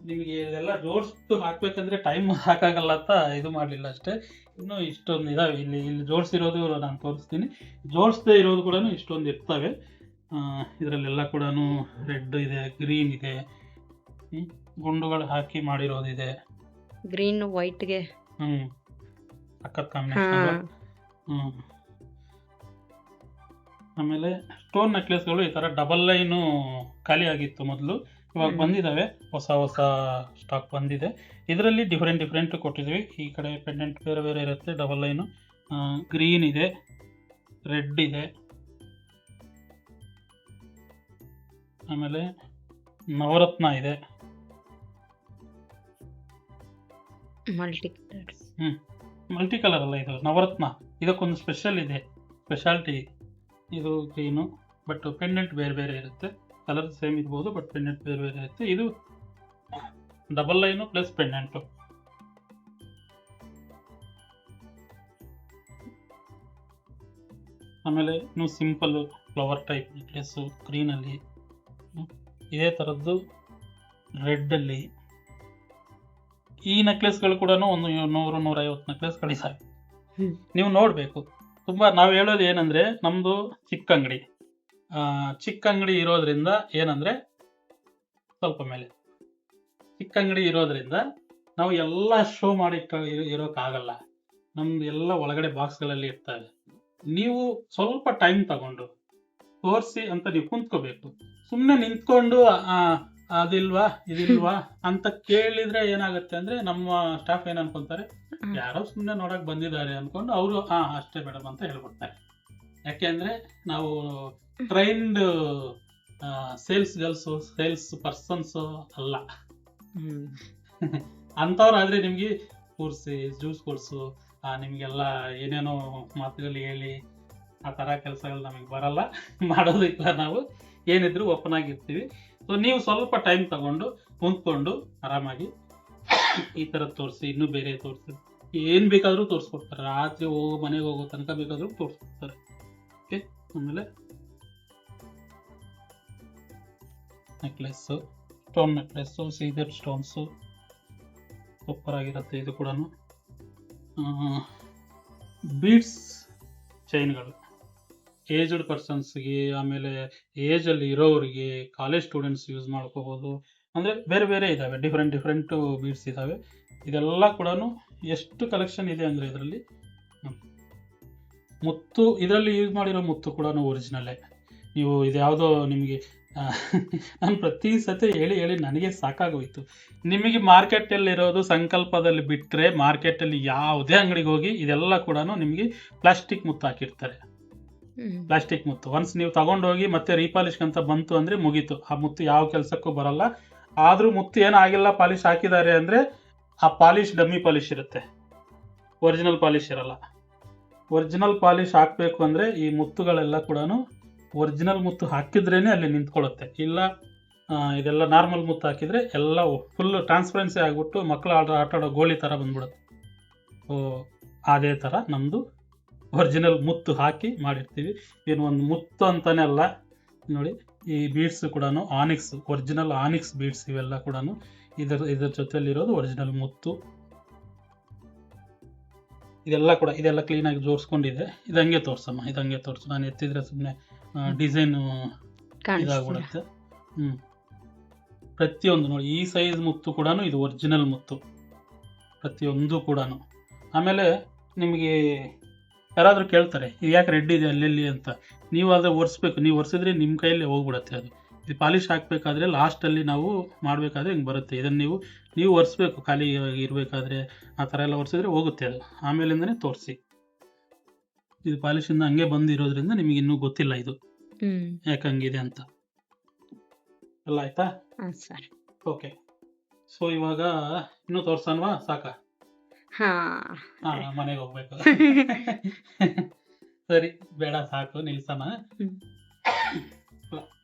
ನಿಮಗೆ ಇದೆಲ್ಲ ಜೋಡಿಸ್ತು ಹಾಕ್ಬೇಕಂದ್ರೆ ಟೈಮ್ ಹಾಕಾಗಲ್ಲ ಅಂತ ಇದು ಮಾಡಲಿಲ್ಲ ಅಷ್ಟೇ. ಇನ್ನೂ ಇಷ್ಟೊಂದು ಇದಾವೆ. ಇಲ್ಲಿ ಜೋಡಿಸಿರೋದು ನಾನು ತೋರಿಸ್ತೀನಿ, ಜೋಡಿಸದೇ ಇರೋದು ಕೂಡ ಇಷ್ಟೊಂದು ಇರ್ತವೆ. ಇದರಲ್ಲೆಲ್ಲ ಕೂಡ ರೆಡ್ ಇದೆ, ಗ್ರೀನ್ ಇದೆ, ಗುಂಡುಗಳು ಹಾಕಿ ಮಾಡಿರೋದಿದೆ. ಗ್ರೀನ್ ವೈಟ್ಗೆ. ಸಖತ್ ಕಾಂಬಿನೇಷನ್. ಆಮೇಲೆ ಸ್ಟೋನ್ ನೆಕ್ಲೆಸ್ಗಳು ಈ ಥರ ಡಬಲ್ ಲೈನು ಖಾಲಿ ಆಗಿತ್ತು ಮೊದಲು, ಇವಾಗ ಬಂದಿದ್ದಾವೆ, ಹೊಸ ಹೊಸ ಸ್ಟಾಕ್ ಬಂದಿದೆ. ಇದರಲ್ಲಿ ಡಿಫ್ರೆಂಟ್ ಕೊಟ್ಟಿದ್ದೀವಿ. ಈ ಕಡೆ ಪೆಂಡೆಂಟ್ ಬೇರೆ ಬೇರೆ ಇರುತ್ತೆ, ಡಬಲ್ ಲೈನು. ಗ್ರೀನ್ ಇದೆ, ರೆಡ್ ಇದೆ, ಆಮೇಲೆ ನವರತ್ನ ಇದೆ, ಮಲ್ಟಿ ಕಲರ್ ಅಲ್ಲ ಇದು ನವರತ್ನ. ಇದಕ್ಕೊಂದು ಸ್ಪೆಷಲ್ ಇದೆ, ಸ್ಪೆಷಾಲಿಟಿ. ಇದು ಗ್ರೀನು, ಬಟ್ ಪೆಂಡೆಂಟ್ ಬೇರೆ ಬೇರೆ ಇರುತ್ತೆ. ಕಲರ್ ಸೇಮ್ ಇರ್ಬೋದು, ಬಟ್ ಪೆಂಡೆಂಟ್ ಬೇರೆ ಬೇರೆ ಇರುತ್ತೆ. ಇದು ಡಬಲ್ ಲೈನು ಪ್ಲಸ್ ಪೆಂಡೆಂಟು. ಆಮೇಲೆ ಇನ್ನು ಸಿಂಪಲ್ ಫ್ಲವರ್ ಟೈಪ್ ನೆಕ್ಲೆಸ್ಸು ಗ್ರೀನಲ್ಲಿ, ಇದೇ ಥರದ್ದು ರೆಡ್ಡಲ್ಲಿ. ಈ ನೆಕ್ಲೆಸ್ಗಳು ಕೂಡ ಒಂದು 100-150 ನೆಕ್ಲೆಸ್ಗಳಿದ್ದಾವೆ. ನೀವು ನೋಡಬೇಕು. ತುಂಬ ನಾವು ಹೇಳೋದು ಏನಂದರೆ, ನಮ್ಮದು ಚಿಕ್ಕ ಅಂಗಡಿ ಇರೋದ್ರಿಂದ ಏನಂದರೆ, ಸ್ವಲ್ಪ ಮೇಲೆ ಚಿಕ್ಕ ಅಂಗಡಿ ಇರೋದ್ರಿಂದ ನಾವು ಎಲ್ಲ ಶೋ ಮಾಡಿ ಇರೋಕ್ಕಾಗಲ್ಲ. ನಮ್ದು ಎಲ್ಲ ಒಳಗಡೆ ಬಾಕ್ಸ್ಗಳಲ್ಲಿ ಇರ್ತವೆ. ನೀವು ಸ್ವಲ್ಪ ಟೈಮ್ ತಗೊಂಡು ತೋರಿಸಿ ಅಂತ ನೀವು ಕುಂತ್ಕೋಬೇಕು. ಸುಮ್ಮನೆ ನಿಂತ್ಕೊಂಡು ಅದಿಲ್ವಾ ಇದಿಲ್ವಾ ಅಂತ ಕೇಳಿದ್ರೆ ಏನಾಗುತ್ತೆ ಅಂದರೆ, ನಮ್ಮ ಸ್ಟಾಫ್ ಏನು ಅನ್ಕೊಂತಾರೆ, ಯಾರೋ ಸುಮ್ಮನೆ ನೋಡಕ್ ಬಂದಿದ್ದಾರೆ ಅನ್ಕೊಂಡು ಅವರು ಅಷ್ಟೇ ಮೇಡಮ್ ಅಂತ ಹೇಳ್ಕೊಡ್ತಾರೆ. ಯಾಕೆಂದ್ರೆ ನಾವು trained sales girls, sales persons ಅಲ್ಲ. ಅಂಥವ್ರಾದ್ರೆ ನಿಮ್ಗೆ ಕೂರಿಸಿ ಜ್ಯೂಸ್ ಕೊಡಿಸು, ನಿಮಗೆಲ್ಲ ಏನೇನೋ ಮಾತುಗಳು ಹೇಳಿ ಆ ಥರ ಕೆಲಸಗಳು ನಮಗೆ ಬರಲ್ಲ, ಮಾಡೋದಿಲ್ಲ. ನಾವು ಏನಿದ್ರು ಓಪನ್ ಆಗಿರ್ತೀವಿ. ಸೊ ನೀವು ಸ್ವಲ್ಪ ಟೈಮ್ ತಗೊಂಡು ಕುಂತ್ಕೊಂಡು ಆರಾಮಾಗಿ ಈ ಥರ ತೋರಿಸಿ, ಇನ್ನೂ ಬೇರೆ ತೋರಿಸಿ, ಏನು ಬೇಕಾದರೂ ತೋರಿಸ್ಕೊಡ್ತಾರೆ. ರಾತ್ರಿ ಮನೆಗೆ ಹೋಗೋ ತನಕ ಬೇಕಾದರೂ ತೋರಿಸ್ಕೊಡ್ತಾರೆ. ಓಕೆ. ಆಮೇಲೆ ನೆಕ್ಲೆಸ್ಸು, ಸ್ಟೋನ್ ನೆಕ್ಲೆಸ್ಸು, ಸೀದರ್ ಸ್ಟೋನ್ಸು ಸೂಪರ್ ಆಗಿರುತ್ತೆ. ಇದು ಕೂಡ ಬೀಡ್ಸ್ ಚೈನ್ಗಳು ಏಜ್ಡ್ ಪರ್ಸನ್ಸ್ಗೆ, ಆಮೇಲೆ ಏಜಲ್ಲಿ ಇರೋರಿಗೆ, ಕಾಲೇಜ್ ಸ್ಟೂಡೆಂಟ್ಸ್ ಯೂಸ್ ಮಾಡ್ಕೋಬೋದು. ಅಂದರೆ ಬೇರೆ ಬೇರೆ ಇದ್ದಾವೆ, ಡಿಫ್ರೆಂಟ್ ಬೀಡ್ಸ್ ಇದ್ದಾವೆ. ಇದೆಲ್ಲ ಕೂಡ ಎಷ್ಟು ಕಲೆಕ್ಷನ್ ಇದೆ ಅಂದರೆ, ಇದರಲ್ಲಿ ಮುತ್ತು, ಇದರಲ್ಲಿ ಯೂಸ್ ಮಾಡಿರೋ ಮುತ್ತು ಕೂಡ ಒರಿಜಿನಲ್ಲೇ. ನೀವು ಇದ್ಯಾವುದೋ ನಿಮಗೆ ನಾನು ಪ್ರತಿ ಸತಿ ಹೇಳಿ ನನಗೆ ಸಾಕಾಗೋಯ್ತು. ನಿಮಗೆ ಮಾರ್ಕೆಟಲ್ಲಿರೋದು ಸಂಕಲ್ಪದಲ್ಲಿ ಬಿಟ್ಟರೆ, ಮಾರ್ಕೆಟಲ್ಲಿ ಯಾವುದೇ ಅಂಗಡಿಗೆ ಹೋಗಿ ಇದೆಲ್ಲ ಕೂಡ ನಿಮಗೆ ಪ್ಲಾಸ್ಟಿಕ್ ಮುತ್ತು ಹಾಕಿರ್ತಾರೆ. ಪ್ಲಾಸ್ಟಿಕ್ ಮುತ್ತು ಒನ್ಸ್ ನೀವು ತಗೊಂಡೋಗಿ ಮತ್ತೆ ರೀಪಾಲಿಶ್ ಅಂತ ಬಂತು ಅಂದರೆ ಮುಗೀತು. ಆ ಮುತ್ತು ಯಾವ ಕೆಲಸಕ್ಕೂ ಬರಲ್ಲ. ಆದರೂ ಮುತ್ತು ಏನಾಗಿಲ್ಲ, ಪಾಲಿಶ್ ಹಾಕಿದ್ದಾರೆ ಅಂದರೆ ಆ ಪಾಲಿಶ್ ಡಮ್ಮಿ ಪಾಲಿಶ್ ಇರುತ್ತೆ, ಒರಿಜಿನಲ್ ಪಾಲಿಶ್ ಇರಲ್ಲ. ಒರಿಜಿನಲ್ ಪಾಲಿಶ್ ಹಾಕಬೇಕು ಅಂದರೆ ಈ ಮುತ್ತುಗಳೆಲ್ಲ ಕೂಡ ಒರಿಜಿನಲ್ ಮುತ್ತು ಹಾಕಿದ್ರೇ ಅಲ್ಲಿ ನಿಂತ್ಕೊಳ್ಳುತ್ತೆ. ಇಲ್ಲ ಇದೆಲ್ಲ ನಾರ್ಮಲ್ ಮುತ್ತು ಹಾಕಿದರೆ ಎಲ್ಲ ಫುಲ್ ಟ್ರಾನ್ಸ್ಪರೆನ್ಸಿ ಆಗಿಬಿಟ್ಟು ಮಕ್ಕಳು ಆಟಾಡೋ ಗೋಳಿ ಥರ ಬಂದ್ಬಿಡುತ್ತೆ. ಸೊ ಅದೇ ಥರ ನಮ್ಮದು ಒರಿಜಿನಲ್ ಮುತ್ತು ಹಾಕಿ ಮಾಡಿರ್ತೀವಿ. ಏನು ಒಂದು ಮುತ್ತು ಅಂತಲೇ ಅಲ್ಲ ನೋಡಿ, ಈ ಬೀಡ್ಸ್ ಕೂಡ ಆನಿಕ್ಸ್, ಒರಿಜಿನಲ್ ಆನಿಕ್ಸ್ ಬೀಡ್ಸ್, ಇವೆಲ್ಲ ಕೂಡ ಇದರ ಜೊತೆಯಲ್ಲಿರೋದು ಒರಿಜಿನಲ್ ಮುತ್ತು. ಇದೆಲ್ಲ ಕ್ಲೀನಾಗಿ ಜೋಡಿಸ್ಕೊಂಡಿದೆ. ಇದಂಗೆ ತೋರಿಸು, ನಾನು ಎತ್ತಿದ್ರೆ ಸುಮ್ಮನೆ ಡಿಸೈನು ಇದಾಗ್ಬಿಡುತ್ತೆ. ಪ್ರತಿಯೊಂದು ನೋಡಿ, ಈ ಸೈಜ್ ಮುತ್ತು ಕೂಡ ಇದು ಒರಿಜಿನಲ್ ಮುತ್ತು ಪ್ರತಿಯೊಂದು ಕೂಡ. ಆಮೇಲೆ ನಿಮಗೆ ಯಾರಾದರೂ ಕೇಳ್ತಾರೆ ಇದು ಯಾಕೆ ರೆಡ್ ಇದೆ ಅಲ್ಲೆಲ್ಲಿ ಅಂತ, ನೀವು ಆದರೆ ಒರೆಸ್ಬೇಕು. ನೀವು ಒರೆಸಿದ್ರೆ ನಿಮ್ಮ ಕೈಯಲ್ಲಿ ಹೋಗ್ಬಿಡುತ್ತೆ ಅದು. ಇದು ಪಾಲಿಶ್ ಹಾಕಬೇಕಾದ್ರೆ ಲಾಸ್ಟಲ್ಲಿ ನಾವು ಮಾಡಬೇಕಾದ್ರೆ ಹಿಂಗೆ ಬರುತ್ತೆ. ಇದನ್ನು ನೀವು ಒರೆಸ್ಬೇಕು, ಖಾಲಿ ಇರಬೇಕಾದ್ರೆ ಆ ಥರ ಎಲ್ಲ ಒರೆಸಿದ್ರೆ ಹೋಗುತ್ತೆ ಅದು. ಆಮೇಲಿಂದನೇ ತೋರಿಸಿ. ಇದು ಪಾಲಿಶಿಂದ ಹಂಗೆ ಬಂದಿರೋದ್ರಿಂದ ನಿಮಗೆ ಇನ್ನೂ ಗೊತ್ತಿಲ್ಲ ಇದು ಯಾಕೆ ಹಂಗಿದೆ ಅಂತ. ಎಲ್ಲ ಆಯ್ತಾ? ಸರ್. ಓಕೆ. ಸೊ ಇವಾಗ ಇನ್ನೂ ತೋರ್ಸನ್ವಾ? ಸಾಕಾ? ಮನೆಗೆ ಹೋಗ್ಬೇಕು. ಸರಿ, ಬೇಡ, ಸಾಕು, ನಿಲ್ಸೋಣ.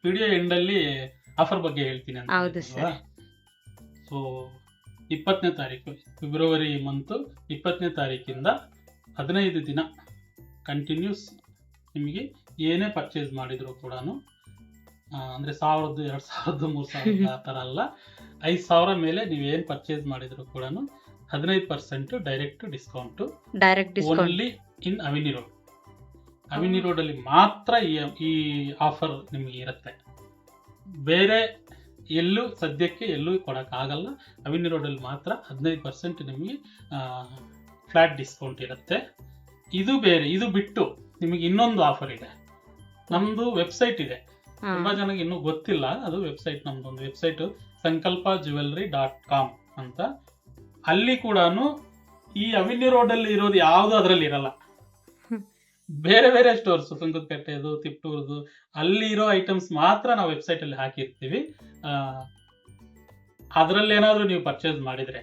ವಿಡಿಯೋ ಎಂಡಲ್ಲಿ ಆಫರ್ ಬಗ್ಗೆ ಹೇಳ್ತೀನಿ ಅಂತ. ಹೌದು ಸರ್. ಸೊ 20ನೇ ತಾರೀಕು ಫೆಬ್ರವರಿ ಮಂತು 20ನೇ ತಾರೀಕಿಂದ 15 ದಿನ ಕಂಟಿನ್ಯೂಸ್ ನಿಮಗೆ ಏನೇ ಪರ್ಚೇಸ್ ಮಾಡಿದ್ರು ಕೂಡ ಅಂದರೆ 1000, 2000, 3000 ಆ ಥರ ಅಲ್ಲ, 5000 ಮೇಲೆ ನೀವೇನು ಪರ್ಚೇಸ್ ಮಾಡಿದ್ರು ಕೂಡ 15% direct discount only in Avenue Road. Avenue ರೋಡಲ್ಲಿ ಮಾತ್ರ ಈ ಆಫರ್ ನಿಮಗೆ ಇರುತ್ತೆ. ಬೇರೆ ಎಲ್ಲೂ ಸದ್ಯಕ್ಕೆ ಎಲ್ಲೂ ಕೊಡೋಕ್ಕಾಗಲ್ಲ. ಅವಿನಿ ರೋಡಲ್ಲಿ ಮಾತ್ರ 15% ನಿಮಗೆ ಫ್ಲಾಟ್ ಡಿಸ್ಕೌಂಟ್ ಇರುತ್ತೆ. ಇದು ಬೇರೆ, ಇದು ಬಿಟ್ಟು ನಿಮಗೆ ಇನ್ನೊಂದು ಆಫರ್ ಇದೆ. ನಮ್ಮದು ವೆಬ್ಸೈಟ್ ಇದೆ, ತುಂಬ ಜನಕ್ಕೆ ಇನ್ನೂ ಗೊತ್ತಿಲ್ಲ. ಅದು ವೆಬ್ಸೈಟ್, ನಮ್ದೊಂದು ವೆಬ್ಸೈಟು sankalpajewelry.com ಅಂತ. ಅಲ್ಲಿ ಕೂಡ ಈ ಅವಿನಿ ರೋಡಲ್ಲಿ ಇರೋದು ಯಾವುದು ಅದರಲ್ಲಿ ಇರಲ್ಲ. ಬೇರೆ ಬೇರೆ ಸ್ಟೋರ್ಸ್, ಸುಂಕದಕಟ್ಟೆದು, ತಿಪ್ಟೂರ್ದು, ಅಲ್ಲಿ ಇರೋ ಐಟಮ್ಸ್ ಮಾತ್ರ ನಾವು ವೆಬ್ಸೈಟಲ್ಲಿ ಹಾಕಿರ್ತೀವಿ. ಅದರಲ್ಲಿ ಏನಾದರೂ ನೀವು ಪರ್ಚೇಸ್ ಮಾಡಿದರೆ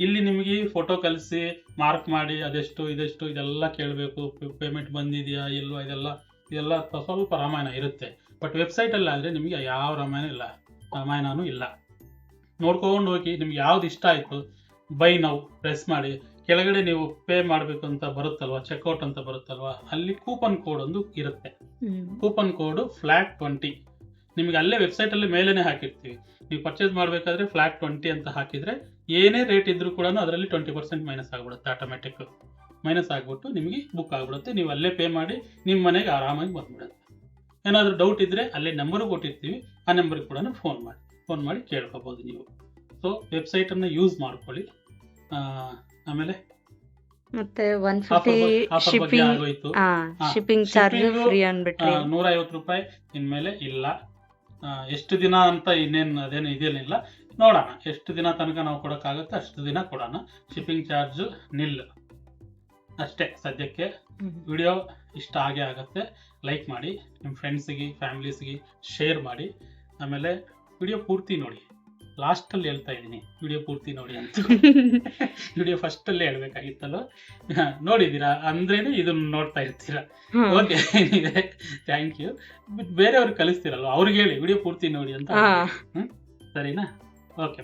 ಇಲ್ಲಿ ನಿಮಗೆ ಫೋಟೋ ಕಳಿಸಿ ಮಾರ್ಕ್ ಮಾಡಿ ಅದೆಷ್ಟು ಇದೆಷ್ಟು ಇದೆಲ್ಲ ಕೇಳಬೇಕು, ಪೇಮೆಂಟ್ ಬಂದಿದೆಯಾ ಇಲ್ವಾ, ಇದೆಲ್ಲ ಸ್ವಲ್ಪ ರಾಮಾಯಣ ಇರುತ್ತೆ. ಬಟ್ ವೆಬ್ಸೈಟಲ್ಲಿ ಆದರೆ ನಿಮಗೆ ಯಾವ ರಾಮಾಯಣನೂ ಇಲ್ಲ. ನೋಡ್ಕೊಂಡು ಹೋಗಿ ನಿಮ್ಗೆ ಯಾವ್ದು ಇಷ್ಟ ಆಯಿತು ಬೈ ನೌ ಪ್ರೆಸ್ ಮಾಡಿ. ಕೆಳಗಡೆ ನೀವು ಪೇ ಮಾಡಬೇಕು ಅಂತ ಬರುತ್ತಲ್ವಾ, ಚೆಕ್ಔಟ್ ಅಂತ ಬರುತ್ತಲ್ವಾ, ಅಲ್ಲಿ ಕೂಪನ್ ಕೋಡ್ ಒಂದು ಇರುತ್ತೆ. ಕೂಪನ್ ಕೋಡು ಫ್ಲಾಟ್ 20 ನಿಮಗೆ ಅಲ್ಲೇ ವೆಬ್ಸೈಟಲ್ಲಿ ಮೇಲೇ ಹಾಕಿರ್ತೀವಿ. ನೀವು ಪರ್ಚೇಸ್ ಮಾಡಬೇಕಾದ್ರೆ ಫ್ಲಾಟ್ 20 ಅಂತ ಹಾಕಿದರೆ ಏನೇ ರೇಟ್ ಇದ್ರೂ ಕೂಡ ಅದರಲ್ಲಿ 20% ಮೈನಸ್ ಆಗಿಬಿಡುತ್ತೆ. ಆಟೋಮೆಟಿಕ್ ಮೈನಸ್ ಆಗಿಬಿಟ್ಟು ನಿಮಗೆ ಬುಕ್ ಆಗಿಬಿಡುತ್ತೆ. ನೀವು ಅಲ್ಲೇ ಪೇ ಮಾಡಿ ನಿಮ್ಮ ಮನೆಗೆ ಆರಾಮಾಗಿ ಬಂದ್ಬಿಡುತ್ತೆ. ಏನಾದರೂ ಡೌಟ್ ಇದ್ದರೆ ಅಲ್ಲೇ ನಂಬರು ಕೊಟ್ಟಿರ್ತೀವಿ, ಆ ನಂಬರ್ಗೆ ಕೂಡ ಫೋನ್ ಮಾಡಿ ಕೇಳ್ಕೊಬೋದು ನೀವು. ಸೊ ವೆಬ್ಸೈಟನ್ನು ಯೂಸ್ ಮಾಡ್ಕೊಳ್ಳಿ. ಆಮೇಲೆ ಮತ್ತೆ 150 ಆಗೋಯ್ತು. Shipping charge free ಅಂದ್ಬಿಟ್ರಿ. 150 ರೂಪಾಯಿ ಇನ್ಮೇಲೆ ಇಲ್ಲ. ಎಷ್ಟು ದಿನ ಅಂತ ಇನ್ನೇನು ಅದೇನು ಇದೇನಿಲ್ಲ, ನೋಡೋಣ ಎಷ್ಟು ದಿನ ತನಕ ನಾವು ಕೊಡೋಕ್ಕಾಗುತ್ತೆ ಅಷ್ಟು ದಿನ ಕೊಡೋಣ. ಶಿಪ್ಪಿಂಗ್ ಚಾರ್ಜು ನಿಲ್ ಅಷ್ಟೇ ಸದ್ಯಕ್ಕೆ. ವಿಡಿಯೋ ಇಷ್ಟ ಆಗೇ ಆಗುತ್ತೆ. ಲೈಕ್ ಮಾಡಿ, ನಿಮ್ಮ ಫ್ರೆಂಡ್ಸಿಗೆ ಫ್ಯಾಮಿಲೀಸ್ಗೆ ಶೇರ್ ಮಾಡಿ. ಆಮೇಲೆ ವಿಡಿಯೋ ಪೂರ್ತಿ ನೋಡಿ. ಲಾಸ್ಟಲ್ಲಿ ಹೇಳ್ತಾ ಇದ್ದೀನಿ ವಿಡಿಯೋ ಪೂರ್ತಿ ನೋಡಿ ಅಂತ. ವಿಡಿಯೋ ಫಸ್ಟಲ್ಲೇ ಹೇಳ್ಬೇಕಾಗಿತ್ತಲ್ಲ, ನೋಡಿದ್ದೀರಾ ಅಂದ್ರೇನೆ ಇದನ್ನು ನೋಡ್ತಾ ಇರ್ತೀರಾ. Okay, thank you. ಬೇರೆಯವ್ರಿಗೆ ಕಲಿಸ್ತೀರಲ್ವ, ಅವ್ರಿಗೆ ಹೇಳಿ ವಿಡಿಯೋ ಪೂರ್ತಿ ನೋಡಿ ಅಂತ. ಸರಿನಾ? ಓಕೆ.